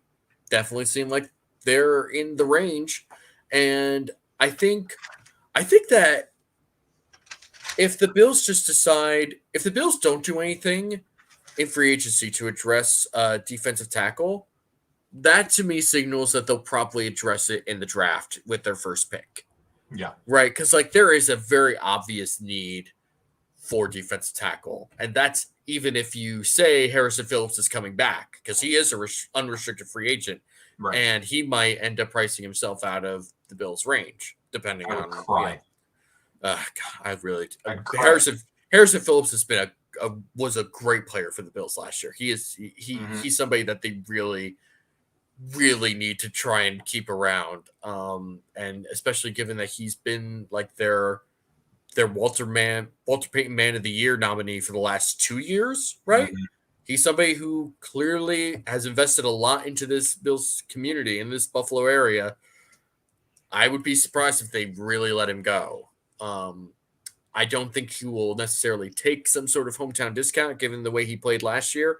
definitely seem like they're in the range. And I think that if the Bills if the Bills don't do anything in free agency to address defensive tackle, that to me signals that they'll probably address it in the draft with their first pick. Yeah. Right. Because there is a very obvious need for defensive tackle. And that's even if you say Harrison Phillips is coming back, because he is a unrestricted free agent. Right. And he might end up pricing himself out of the Bills' range, depending on. Cry. Harrison Phillips has been was a great player for the Bills last year. He's somebody that they really, really need to try and keep around. And especially given that he's been like their their Walter Payton Man of the Year nominee for the last 2 years, right? Mhm. He's somebody who clearly has invested a lot into this Bills community in this Buffalo area. I would be surprised if they really let him go. I don't think he will necessarily take some sort of hometown discount given the way he played last year.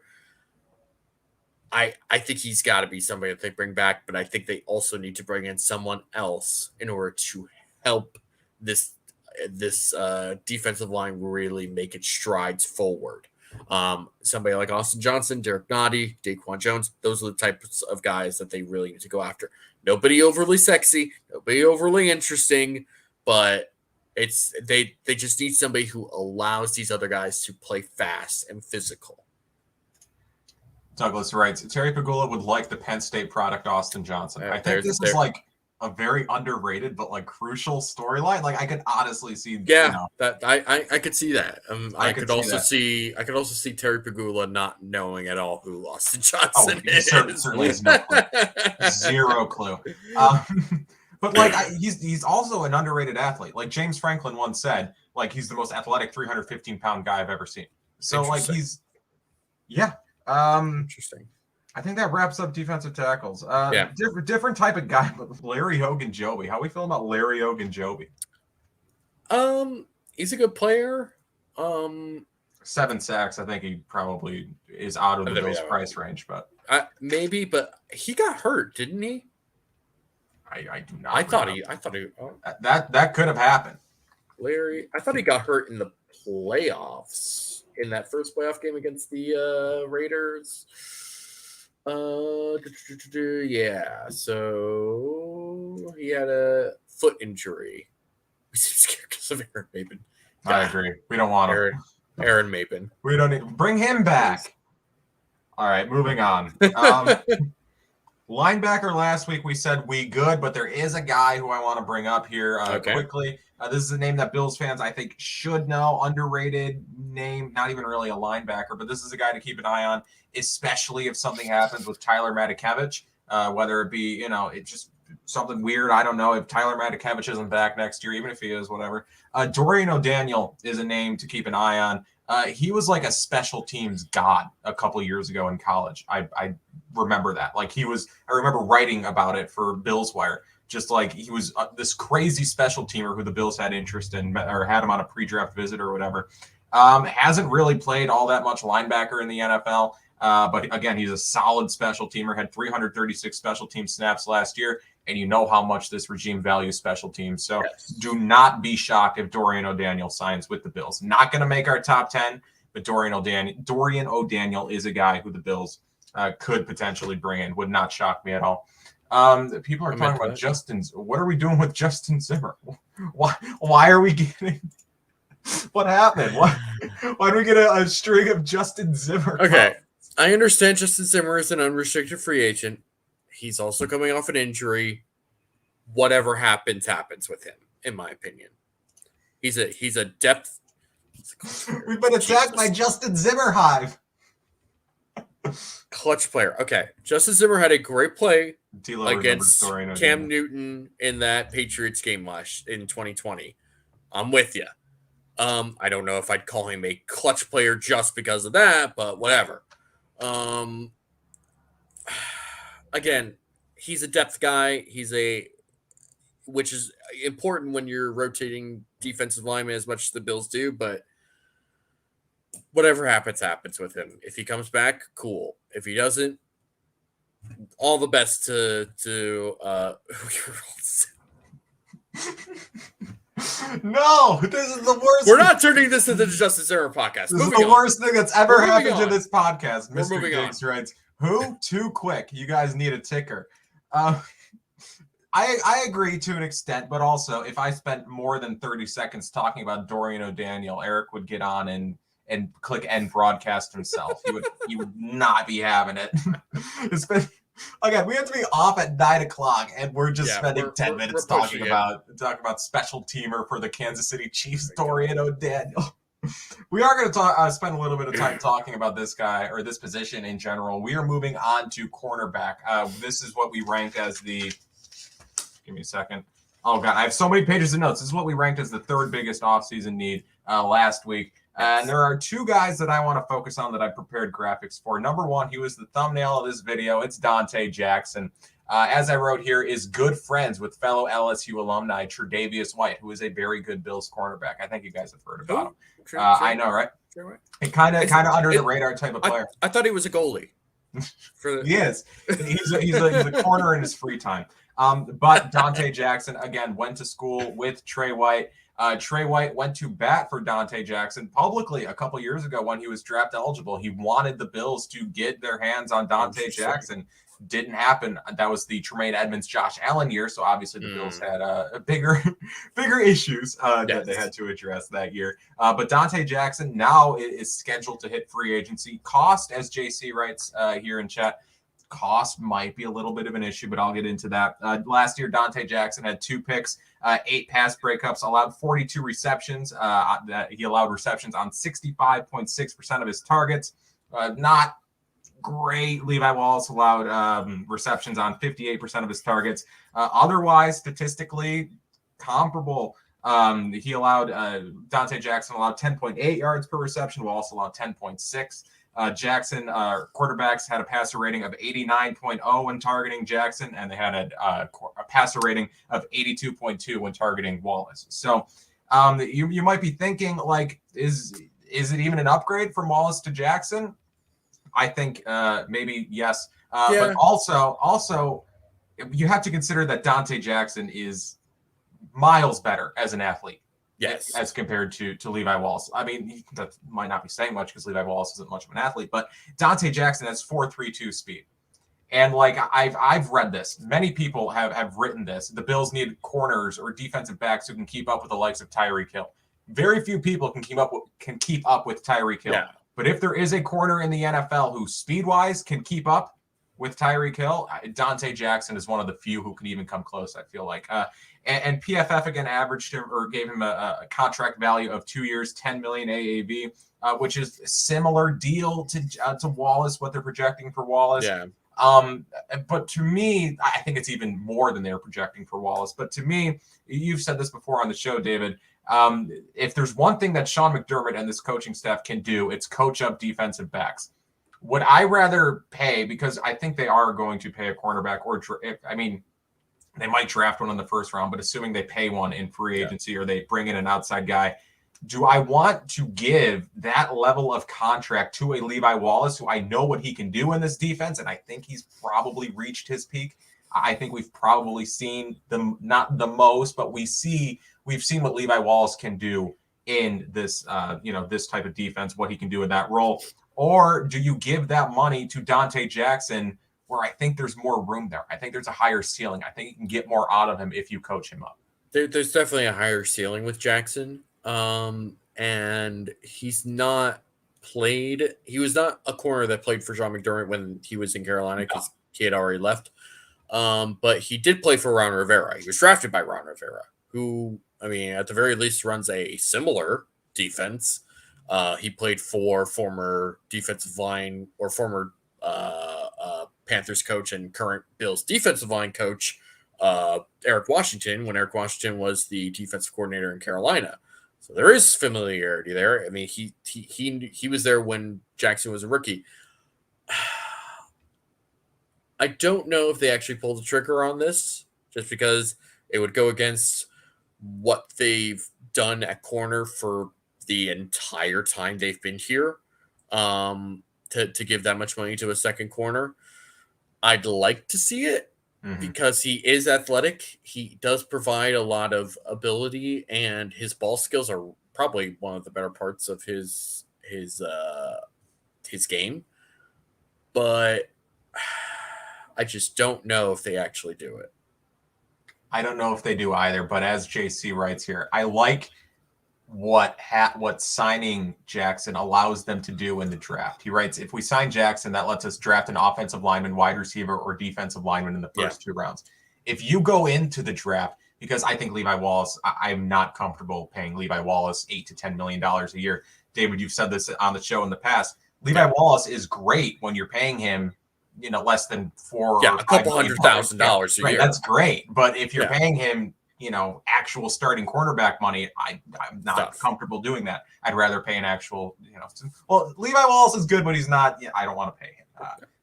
I think he's got to be somebody that they bring back, but I think they also need to bring in someone else in order to help this defensive line really make its strides forward. Somebody like Austin Johnson, Derek Nottie, Daquan Jones, those are the types of guys that they really need to go after. Nobody overly sexy, nobody overly interesting, but they just need somebody who allows these other guys to play fast and physical. Douglas writes, Terry Pagula would like the Penn State product Austin Johnson. I think this is like a very underrated but like crucial storyline. Like I could honestly see, that I could see that. I could also see Terry Pagula not knowing at all who Austin Johnson is. Certainly has no clue. Zero clue. But like he's also an underrated athlete. Like James Franklin once said, like he's the most athletic 315-pound guy I've ever seen. So like he's interesting. I think that wraps up defensive tackles. Different type of guy, but Larry Ogunjobi. How we feel about Larry Ogunjobi? He's a good player. 7 sacks. I think he probably is out of the Bills' price range, but maybe. But he got hurt, didn't he? I do not. I thought he. That could have happened. Larry, I thought he got hurt in the playoffs. In that first playoff game against the Raiders. So he had a foot injury. We seem scared because of Aaron Maben. I agree. We don't want him. Aaron Maben. We don't need bring him back. All right, moving on. Linebacker last week we said we good, but there is a guy who I want to bring up here quickly. This is a name that Bills fans, I think, should know. Underrated name, not even really a linebacker, but this is a guy to keep an eye on, especially if something happens with Tyler Matakevich, whether it be, it's just something weird. I don't know if Tyler Matakevich isn't back next year, even if he is, whatever. Dorian O'Daniel is a name to keep an eye on. He was like a special teams god a couple of years ago in college. I remember that. Like I remember writing about it for Bills Wire. Just like he was this crazy special teamer who the Bills had interest in or had him on a pre-draft visit or whatever. Hasn't really played all that much linebacker in the NFL. But again, he's a solid special teamer, had 336 special team snaps last year. And you know how much this regime values special teams. So do not be shocked if Dorian O'Daniel signs with the Bills. Not going to make our top 10, but Dorian O'Daniel is a guy who the Bills could potentially bring in. Would not shock me at all. People are talking about Justin's. What are we doing with Justin Zimmer? Why are we getting? What happened? Why do we get a string of Justin Zimmer? Okay, I understand Justin Zimmer is an unrestricted free agent. He's also coming off an injury. Whatever happens with him, in my opinion. He's a depth. We've been attacked by Justin Zimmer hive. Clutch player. Okay, Justin Zimmer had a great play against Cam Newton in that Patriots game in 2020. I'm with you. I don't know if I'd call him a clutch player just because of that, but whatever. Again, he's a depth guy. Which is important when you're rotating defensive linemen as much as the Bills do, but whatever happens with him. If he comes back, cool. If he doesn't, all the best to No, this is the worst. We're not turning this into the Justice Zimmer podcast. This is the worst thing that's ever happened to this podcast. We're Mr. Diggs writes, who? Too quick. You guys need a ticker. I agree to an extent, but also if I spent more than 30 seconds talking about Dorian O'Daniel, Eric would get on and click end broadcast himself. He would not be having it. It's been again, we have to be off at 9:00 and we're just spending 10 minutes talking about special teamer for the Kansas City Chiefs, Dorian O'Daniel. We are going to spend a little bit of time talking about this guy or this position in general. We are moving on to cornerback. This is what we rank as the. Give me a second. Oh God, I have so many pages of notes. This is what we ranked as the third biggest offseason need last week. And there are two guys that I want to focus on that I prepared graphics for. Number one, he was the thumbnail of this video. It's Donte Jackson. As I wrote here, is good friends with fellow LSU alumni Tre'Davious White, who is a very good Bills cornerback. I think you guys have heard about him. I know, right? It kind of under the radar type of player. I thought he was a goalie. He is. He's a corner in his free time. But Donte Jackson, again, went to school with Trey White. Trey White went to bat for Donte Jackson publicly a couple years ago when he was draft eligible. He wanted the Bills to get their hands on Donte Jackson. Didn't happen. That was the Tremaine Edmonds, Josh Allen year. So obviously the Bills had bigger issues that they had to address that year. But Donte Jackson now is scheduled to hit free agency. Cost, as JC writes here in chat, cost might be a little bit of an issue, but I'll get into that. Last year, Donte Jackson had 2 picks, 8 pass breakups, allowed 42 receptions. He allowed receptions on 65.6% of his targets. Not great. Levi Wallace allowed receptions on 58% of his targets. Otherwise, statistically comparable. He allowed Donte Jackson allowed 10.8 yards per reception. Wallace allowed 10.6. Jackson quarterbacks had a passer rating of 89.0 when targeting Jackson, and they had a passer rating of 82.2 when targeting Wallace. So you might be thinking, like, is it even an upgrade from Wallace to Jackson? I think maybe yes. But also you have to consider that Donte Jackson is miles better as an athlete. Yes, as compared to Levi Wallace. I mean, that might not be saying much because Levi Wallace isn't much of an athlete, but Donte Jackson has 4.32 speed. And like I've read this, many people have written this. The Bills need corners or defensive backs who can keep up with the likes of Tyreek Hill. Very few people can keep up with Tyreek Hill. Yeah. But if there is a corner in the NFL who speed-wise can keep up with Tyreek Hill, Donte Jackson is one of the few who can even come close, I feel like. And PFF again averaged him or gave him a contract value of 2 years, $10 million AAV, which is a similar deal to Wallace, what they're projecting for Wallace. Yeah. But to me, I think it's even more than they're projecting for Wallace. But to me, you've said this before on the show, David. If there's one thing that Sean McDermott and this coaching staff can do, it's coach up defensive backs. Would I rather pay, because I think they are going to pay a cornerback, they might draft one in the first round, but assuming they pay one in free agency or they bring in an outside guy, do I want to give that level of contract to a Levi Wallace, who I know what he can do in this defense, and I think he's probably reached his peak? I think we've probably seen not the most, but we've seen what Levi Wallace can do in this, this type of defense, what he can do in that role. Or do you give that money to Donte Jackson, where I think there's more room there? I think there's a higher ceiling. I think you can get more out of him if you coach him up. There's definitely a higher ceiling with Jackson. And he's not played. He was not a corner that played for Sean McDermott when he was in Carolina because he had already left. But he did play for Ron Rivera. He was drafted by Ron Rivera, who, I mean, at the very least runs a similar defense. He played for former defensive line or former Panthers coach and current Bills defensive line coach, Eric Washington, when Eric Washington was the defensive coordinator in Carolina. So there is familiarity there. I mean, he was there when Jackson was a rookie. I don't know if they actually pulled the trigger on this, just because it would go against what they've done at corner for the entire time they've been here, to give that much money to a second corner. I'd like to see it because he is athletic. He does provide a lot of ability, and his ball skills are probably one of the better parts of his game. But I just don't know if they actually do it. I don't know if they do either, but as JC writes here, I like what signing Jackson allows them to do in the draft. He writes, if we sign Jackson, that lets us draft an offensive lineman, wide receiver, or defensive lineman in the first 2 rounds. If you go into the draft, because I think Levi Wallace, I'm not comfortable paying Levi Wallace $8 to $10 million a year. David, you've said this on the show in the past. Levi Wallace is great when you're paying him, less than $4 or $200,000 a year. That's great. But if you're paying him actual starting cornerback money, I'm not comfortable doing that. I'd rather pay an actual, well, Levi Wallace is good, but he's not. I don't want to pay him.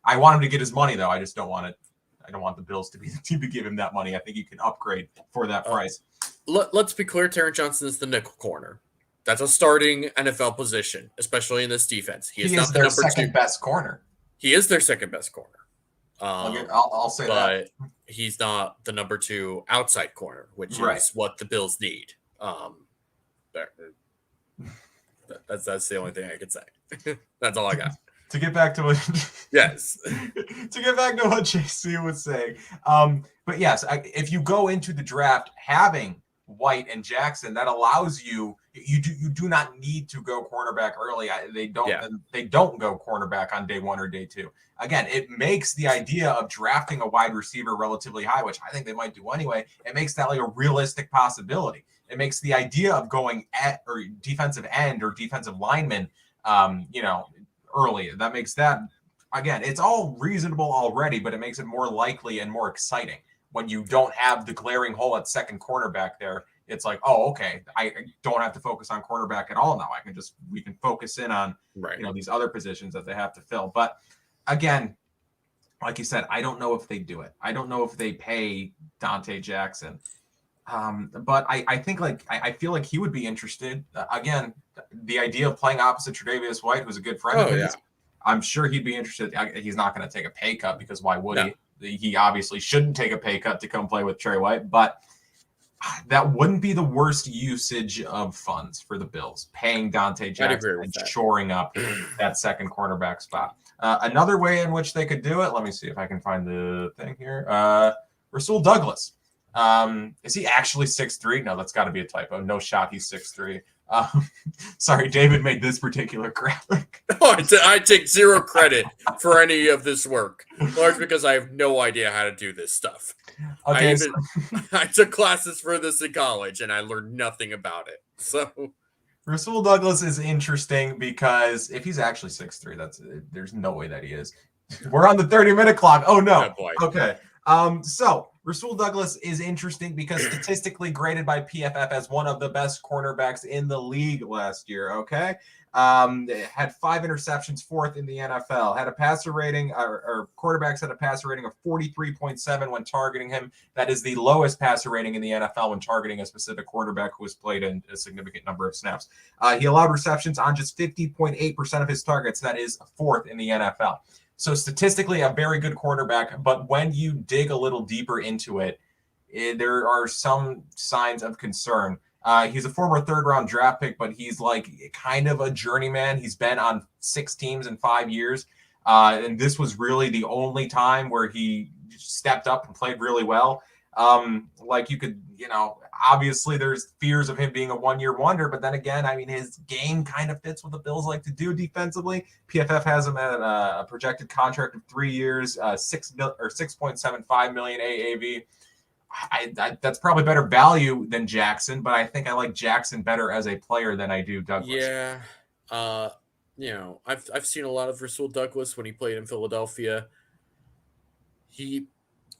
I want him to get his money though. I just don't want it. I don't want the Bills to be the team to give him that money. I think you can upgrade for that price. Let's be clear. Taron Johnson is the nickel corner. That's a starting NFL position, especially in this defense. He is their second best corner. He is their second best corner. I'll say that. But he's not the number 2 outside corner, which is what the Bills need. That's the only thing I could say. That's all I got. To get back to what yes, to get back to what JC was saying. But yes, if you go into the draft having White and Jackson, that allows you do not need to go cornerback early. They don't go cornerback on day 1 or day 2. Again, it makes the idea of drafting a wide receiver relatively high, which I think they might do anyway. It makes that like a realistic possibility. It makes the idea of going or defensive end or defensive lineman, early. That makes that, again, it's all reasonable already, but it makes it more likely and more exciting when you don't have the glaring hole at second cornerback there. It's like, oh, okay, I don't have to focus on cornerback at all now. We can focus in on these other positions that they have to fill. But again, like you said, I don't know if they do it. I don't know if they pay Dante Jackson. But I think I feel like he would be interested. Again, the idea of playing opposite Tre'Davious White, who's a good friend of his, I'm sure he'd be interested. He's not going to take a pay cut because why would he? He obviously shouldn't take a pay cut to come play with Trey White, but that wouldn't be the worst usage of funds for the Bills, paying Dante Jackson and shoring up that second cornerback spot. Another way in which they could do it, let me see if I can find the thing here. Rasul Douglas. Is he actually 6'3"? No, that's got to be a typo. No shot he's 6'3". Sorry, David made this particular graphic. I take zero credit for any of this work, largely because I have no idea how to do this stuff. Okay, I took classes for this in college, and I learned nothing about it. So Rasul Douglas is interesting because if he's actually 6'3", there's no way that he is. We're on the 30-minute clock. Oh no. Oh, boy. Okay. So Rasul Douglas is interesting because statistically graded by PFF as one of the best cornerbacks in the league last year. Okay. Had 5 interceptions, 4th in the NFL, had a passer rating or quarterbacks had a passer rating of 43.7 when targeting him. That is the lowest passer rating in the NFL when targeting a specific quarterback who has played in a significant number of snaps. He allowed receptions on just 50.8% of his targets. That is 4th in the NFL. So statistically, a very good quarterback, but when you dig a little deeper into it, there are some signs of concern. He's a former 3rd-round draft pick, but he's like kind of a journeyman. He's been on 6 teams in 5 years, and this was really the only time where he stepped up and played really well. Like you could, obviously there's fears of him being a 1-year wonder, but then again, I mean, his game kind of fits what the Bills like to do defensively. PFF has him at a projected contract of 3 years, $6.75 million AAV. That's probably better value than Jackson, but I think I like Jackson better as a player than I do Douglas. Yeah. I've seen a lot of Rasul Douglas when he played in Philadelphia. He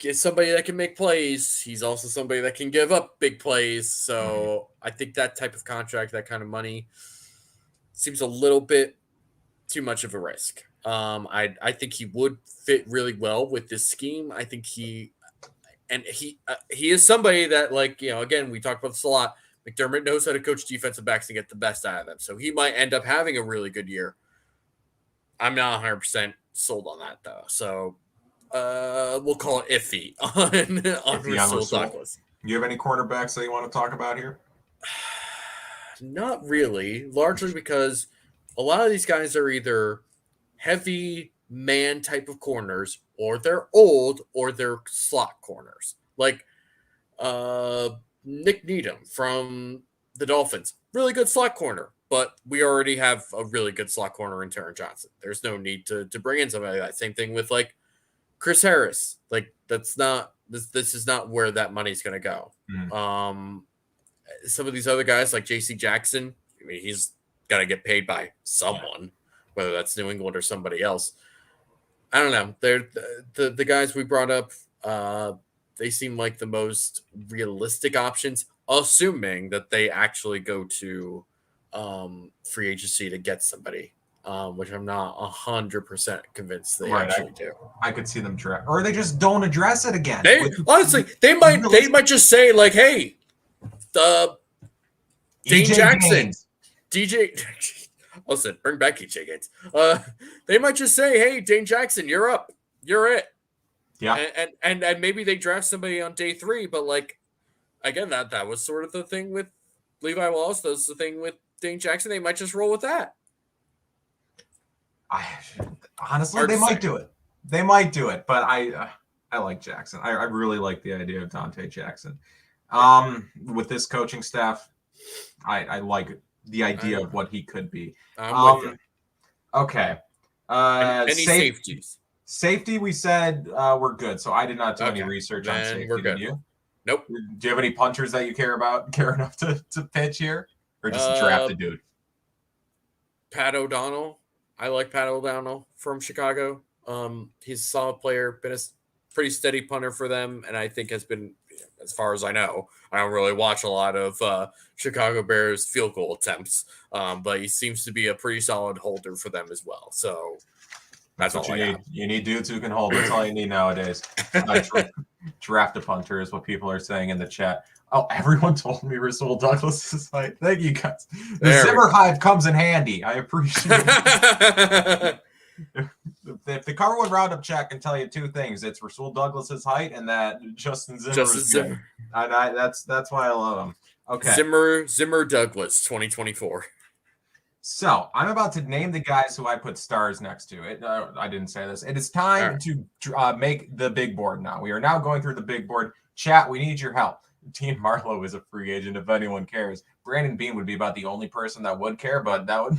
is somebody that can make plays. He's also somebody that can give up big plays. So I think that type of contract, that kind of money, seems a little bit too much of a risk. I think he would fit really well with this scheme. I think he is somebody that, again, we talked about this a lot. McDermott knows how to coach defensive backs and get the best out of them. So he might end up having a really good year. I'm not 100% sold on that, though. So we'll call it iffy on Rasul Douglas. You have any cornerbacks that you want to talk about here? Not really, largely because a lot of these guys are either heavy man type of corners, or they're old, or they're slot corners. Like Nick Needham from the Dolphins, really good slot corner, but we already have a really good slot corner in Taron Johnson. There's no need to bring in somebody like that. Same thing with Chris Harris. That's not this is not where that money's going to go. Some of these other guys like JC Jackson, I mean, he's got to get paid by someone, whether that's New England or somebody else. I don't know. They're the guys we brought up. they seem like the most realistic options, assuming that they actually go to free agency to get somebody, which I'm not 100% convinced they actually do. I could see them draft, or they just don't address it again. Honestly, they might just say like, "Hey, Dane Jackson, Gaines. DJ." Listen, bring back EJ Gaines. They might just say, "Hey, Dane Jackson, you're up. You're it." Yeah, and maybe they draft somebody on day 3, but like again, that was sort of the thing with Levi Wallace. That was the thing with Dane Jackson. They might just roll with that. Honestly, they might do it. They might do it, but I like Jackson. I really like the idea of Dante Jackson. With this coaching staff, I like the idea of what he could be. I'm with you. Okay. Any safeties? Safety, we said we're good. So I did not do any research on safety. We're good. Did you? Nope. Do you have any punters that you care enough to pitch here, or just draft a dude? Pat O'Donnell. I like Pat O'Donnell from Chicago. He's a solid player, been a pretty steady punter for them, and I think has been, as far as I know, I don't really watch a lot of Chicago Bears field goal attempts, but he seems to be a pretty solid holder for them as well. So that's what you need. You need dudes who can hold. That's all you need nowadays. Draft a punter is what people are saying in the chat. Oh, everyone told me Rasul Douglas is like, thank you guys. The Zimmer hive comes in handy. I appreciate it. If the Carwood Roundup chat can tell you 2 things, it's Rasul Douglas's height and that Justin Zimmer is good. And that's why I love him. Okay. Zimmer Douglas 2024. So I'm about to name the guys who I put stars next to it. I didn't say this. It is time to make the big board now. We are now going through the big board. Chat, we need your help. Dean Marlowe is a free agent if anyone cares. Brandon Bean would be about the only person that would care, but that would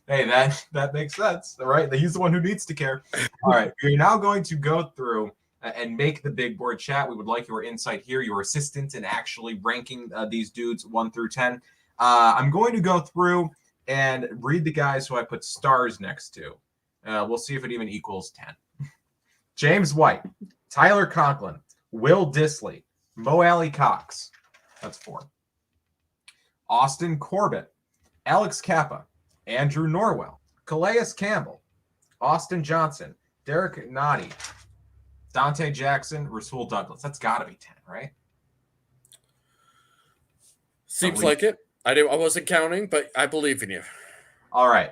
hey, that makes sense. All right. He's the one who needs to care. All right. We're now going to go through and make the big board. Chat. We would like your insight here, your assistance in actually ranking these dudes 1 through 10. I'm going to go through and read the guys who I put stars next to. We'll see if it even equals 10. James White, Tyler Conklin, Will Disley, Mo AlieCox. That's 4. Austin Corbett, Alex Cappa, Andrew Norwell, Calais Campbell, Austin Johnson, Derek Nottie, Dante Jackson, Rasul Douglas. That's got to be 10, right? Seems like it. I wasn't counting, but I believe in you. All right.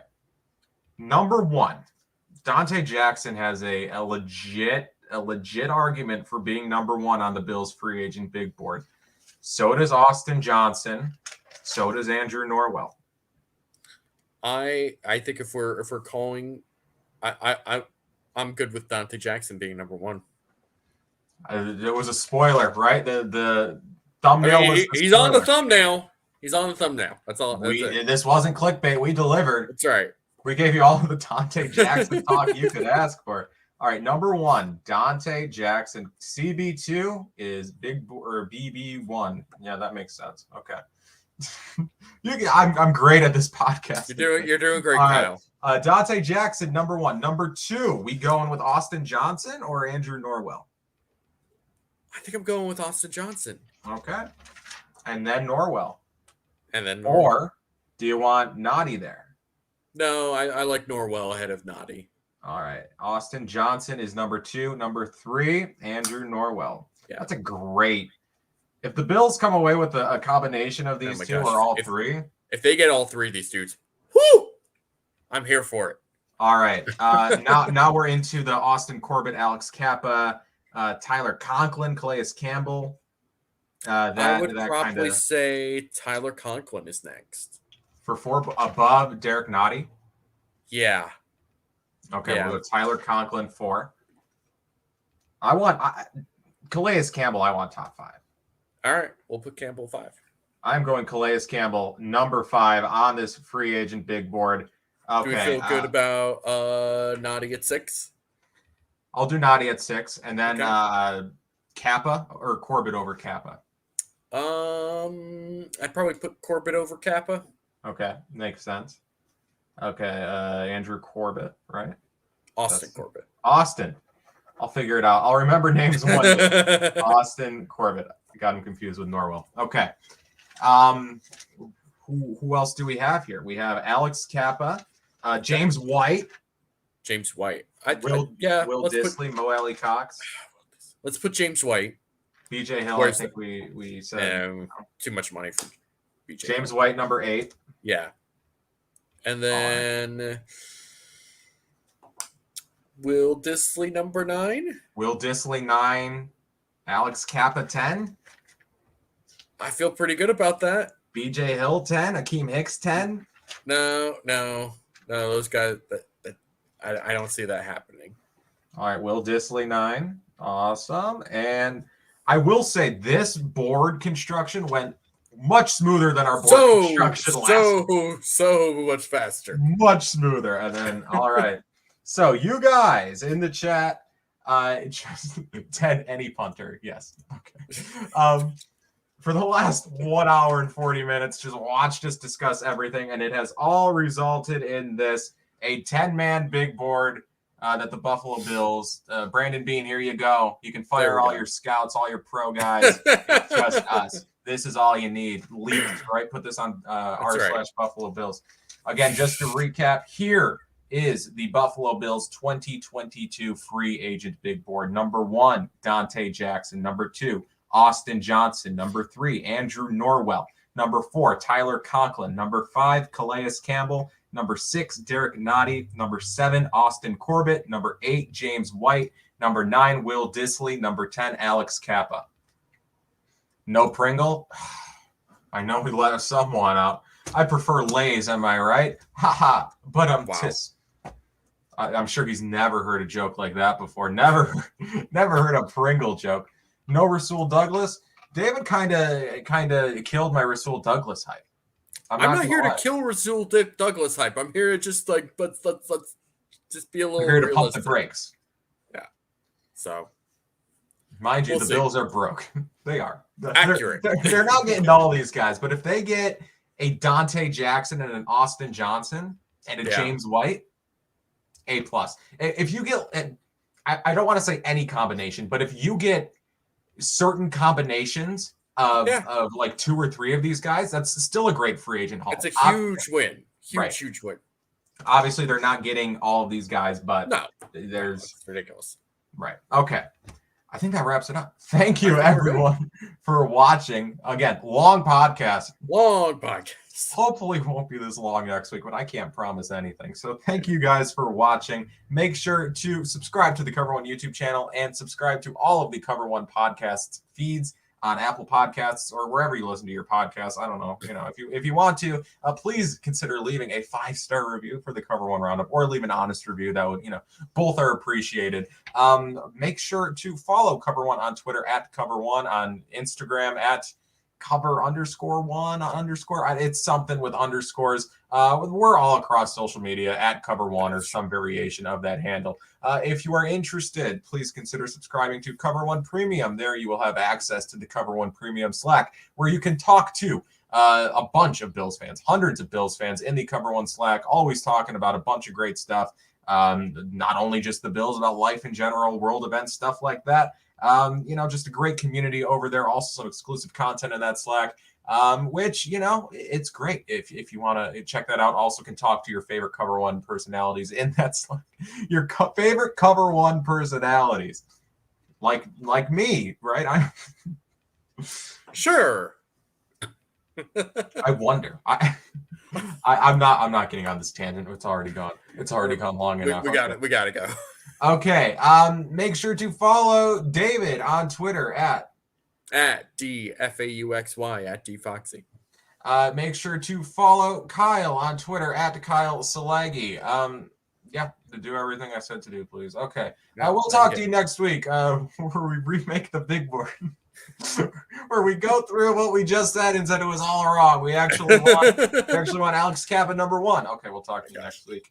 Number 1, Dante Jackson has a legit argument for being number 1 on the Bills free agent big board. So does Austin Johnson. So does Andrew Norwell. I think if we're calling, I'm good with Dante Jackson being number 1. It was a spoiler, right? The thumbnail was. He's on the thumbnail. He's on the thumbnail. That's all. This wasn't clickbait. We delivered. That's right. We gave you all of the Dante Jackson talk you could ask for. All right, number 1, Dante Jackson. CB2 is BB1. Yeah, that makes sense. Okay. I'm great at this podcast. You're doing great, Kyle. Right. Dante Jackson, number 1. Number 2, we going with Austin Johnson or Andrew Norwell? I think I'm going with Austin Johnson. Okay. And then Norwell. Or do you want Nottie there? No, I like Norwell ahead of Nottie. All right. Austin Johnson is number 2. Number 3, Andrew Norwell. Yeah. That's a great. If the Bills come away with a combination of these two or all 3. If they get all 3 of these dudes, whoo! I'm here for it. All right. Now we're into the Austin Corbett, Alex Cappa, Tyler Conklin, Calais Campbell. I would probably say Tyler Conklin is next. For 4 above Derek Nottie? Yeah. Okay, we'll go Tyler Conklin 4. I want Calais Campbell, I want top 5. All right, we'll put Campbell 5. I'm going Calais Campbell, number 5 on this free agent big board. Okay. Do we feel good about Nottie at 6? I'll do Nottie at 6, and then Cappa or Corbett over Cappa. I'd probably put Corbett over Cappa. Okay, makes sense. Okay, Andrew Corbett, right? Corbett. Austin I'll figure it out. I'll remember names one day. Austin Corbett. I got him confused with Norwell. Okay. Who else do we have here? We have Alex Cappa, James White. James White. Will Disley, Mo AlieCox. Let's put James White. BJ Hill, I think we said. Too much money for BJ. James White, number 8. Yeah. And then Will Disley, number 9. Will Disley, 9. Alex Cappa, 10. I feel pretty good about that. BJ Hill, 10. Akeem Hicks, 10. No. Those guys, I don't see that happening. All right, Will Disley, 9. Awesome. And I will say this board construction went much smoother than our board construction last week. So much faster. Much smoother. And then, all right. So you guys in the chat, just Ted, any punter. Yes. Okay. For the last 1 hour and 40 minutes, just watched us discuss everything. And it has all resulted in this, a 10-man big board that the Buffalo Bills, Brandon Bean, here you go. You can fire all your scouts, all your pro guys. Just us. This is all you need. Leave, right? Put this on r/Buffalo Bills. Again, just to recap, here is the Buffalo Bills 2022 free agent big board. Number 1, Dante Jackson. Number 2, Austin Johnson. Number 3, Andrew Norwell. Number 4, Tyler Conklin. Number 5, Calais Campbell. Number 6, Derek Nottie. Number 7, Austin Corbett. Number 8, James White. Number 9, Will Disley. Number 10, Alex Cappa. No Pringle? I know we let someone out. I prefer Lay's, am I right? Haha. But I'm sure he's never heard a joke like that before. Never heard a Pringle joke. No Rasul Douglas. David kind of killed my Rasul Douglas hype. I'm not here to kill Rasul Douglas hype. I'm here to just let's just be a little. We're here to pump the brakes. Yeah. So, mind you, the Bills are broke. They are accurate. They're not getting all these guys, but if they get a Dante Jackson and an Austin Johnson and a James White, A+. If you get, I don't want to say any combination, but if you get certain combinations of like 2 or 3 of these guys, that's still a great free agent haul. It's a huge win. Huge win. Obviously, they're not getting all of these guys, but it's ridiculous. Right. Okay. I think that wraps it up. Thank you, everyone, for watching. Again, long podcast. Hopefully it won't be this long next week, but I can't promise anything. So thank you guys for watching. Make sure to subscribe to the Cover One YouTube channel and subscribe to all of the Cover One podcast feeds on Apple Podcasts or wherever you listen to your podcasts. I don't know. If you want to, please consider leaving a 5-star review for the Cover One Roundup or leave an honest review. That would, both are appreciated. Make sure to follow Cover One on Twitter at Cover One, on Instagram at cover_1_. It's something with underscores. We're all across social media at Cover One or some variation of that handle. If you are interested, please consider subscribing to Cover One Premium. There you will have access to the Cover One Premium Slack, where you can talk to a bunch of Bills fans, hundreds of Bills fans in the Cover One Slack, always talking about a bunch of great stuff. Not only just the Bills, about life in general, world events, stuff like that. Just a great community over there. Also some exclusive content in that Slack, which, it's great. If you want to check that out, also can talk to your favorite Cover One personalities in that Slack. Your favorite Cover One personalities, like me, right? Sure. I wonder. I'm not getting on this tangent. It's already gone. It's already gone long enough. We got to go. Okay. Make sure to follow David on Twitter at DFAUXY at DFoxy. Make sure to follow Kyle on Twitter at Kyle Silagyi. To do everything I said to do, please. Okay. We'll talk to you next week where we remake the big board. Where we go through what we just said and said it was all wrong. We actually want Alex Cappa number 1. Okay, we'll talk to you next week.